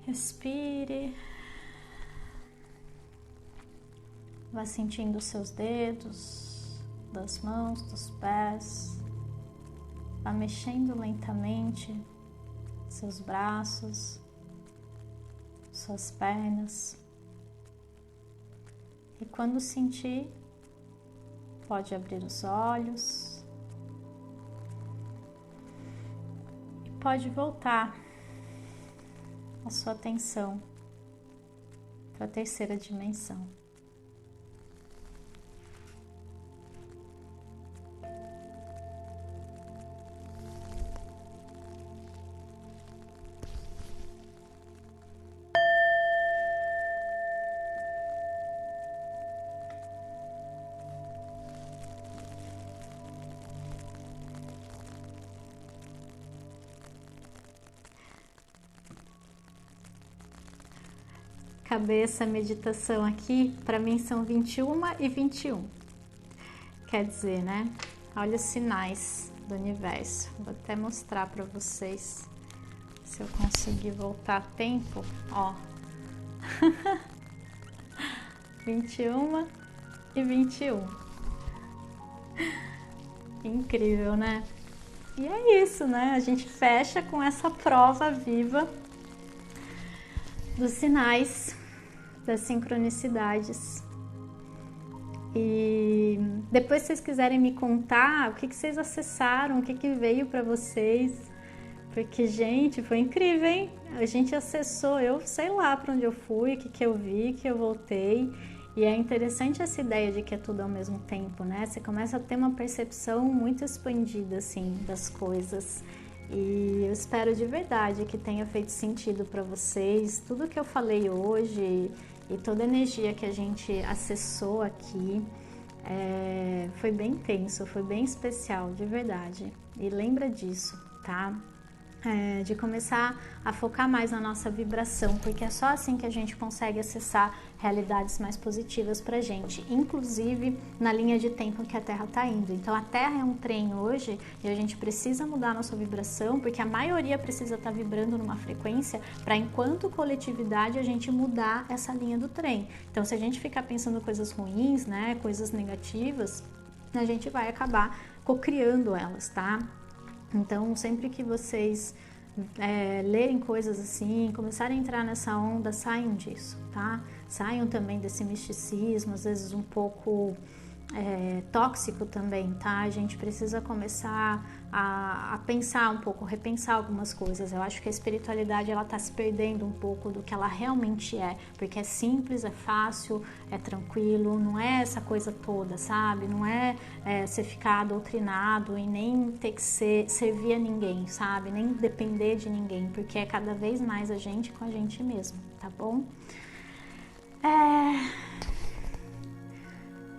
S1: Respire. Vá sentindo os seus dedos, das mãos, dos pés. Vá mexendo lentamente seus braços, suas pernas. E quando sentir, pode abrir os olhos e pode voltar a sua atenção para a terceira dimensão. Cabeça, meditação aqui, para mim são 21 e 21. Quer dizer, né? Olha os sinais do universo. Vou até mostrar para vocês, se eu conseguir voltar a tempo, ó. 21 e 21. Incrível, né? E é isso, né? A gente fecha com essa prova viva dos sinais, das sincronicidades. E depois, se vocês quiserem me contar o que vocês acessaram, o que veio para vocês, porque, gente, foi incrível, hein? A gente acessou, eu sei lá para onde eu fui, o que eu vi, que eu voltei. E é interessante essa ideia de que é tudo ao mesmo tempo, né? Você começa a ter uma percepção muito expandida, assim, das coisas. E eu espero de verdade que tenha feito sentido para vocês tudo que eu falei hoje e toda a energia que a gente acessou aqui. Foi bem intenso, foi bem especial, de verdade. E lembra disso, tá? De começar a focar mais na nossa vibração, porque é só assim que a gente consegue acessar realidades mais positivas pra gente, inclusive na linha de tempo que a Terra tá indo. Então a Terra é um trem hoje e a gente precisa mudar a nossa vibração, porque a maioria precisa estar vibrando numa frequência para, enquanto coletividade, a gente mudar essa linha do trem. Então, se a gente ficar pensando coisas ruins, né, coisas negativas, a gente vai acabar cocriando elas, tá? Então, sempre que vocês lerem coisas assim, começarem a entrar nessa onda, saiam disso, tá? Saiam também desse misticismo, às vezes um pouco tóxico também, tá? A gente precisa começar a pensar um pouco, repensar algumas coisas. Eu acho que a espiritualidade, ela tá se perdendo um pouco do que ela realmente é, porque é simples, é fácil, é tranquilo, não é essa coisa toda, sabe? Não é você ficar doutrinado e nem ter que servir a ninguém, sabe? Nem depender de ninguém, porque é cada vez mais a gente com a gente mesmo, tá bom?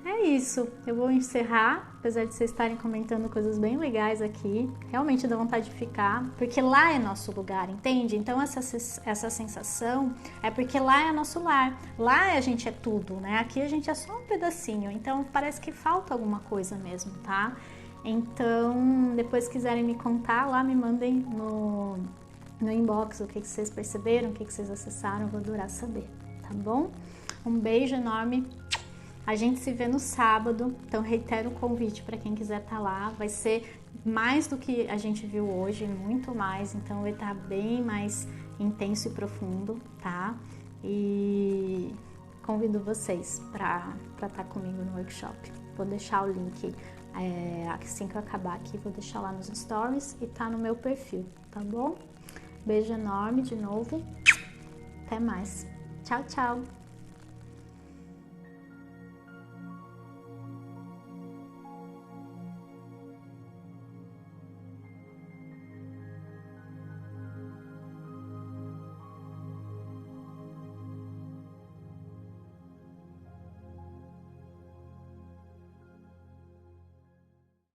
S1: É isso, eu vou encerrar, apesar de vocês estarem comentando coisas bem legais aqui, realmente dá vontade de ficar, porque lá é nosso lugar, entende? Então essa sensação é porque lá é nosso lar, lá a gente é tudo, né? Aqui a gente é só um pedacinho, então parece que falta alguma coisa mesmo, tá? Então, depois quiserem me contar lá, me mandem no inbox o que vocês perceberam, o que vocês acessaram, eu vou adorar saber, tá bom? Um beijo enorme. A gente se vê no sábado, então reitero o convite para quem quiser estar lá. Vai ser mais do que a gente viu hoje, muito mais, então vai estar bem mais intenso e profundo, tá? E convido vocês para estar comigo no workshop. Vou deixar o link assim que eu acabar aqui, vou deixar lá nos stories e tá no meu perfil, tá bom? Beijo enorme de novo, até mais. Tchau, tchau!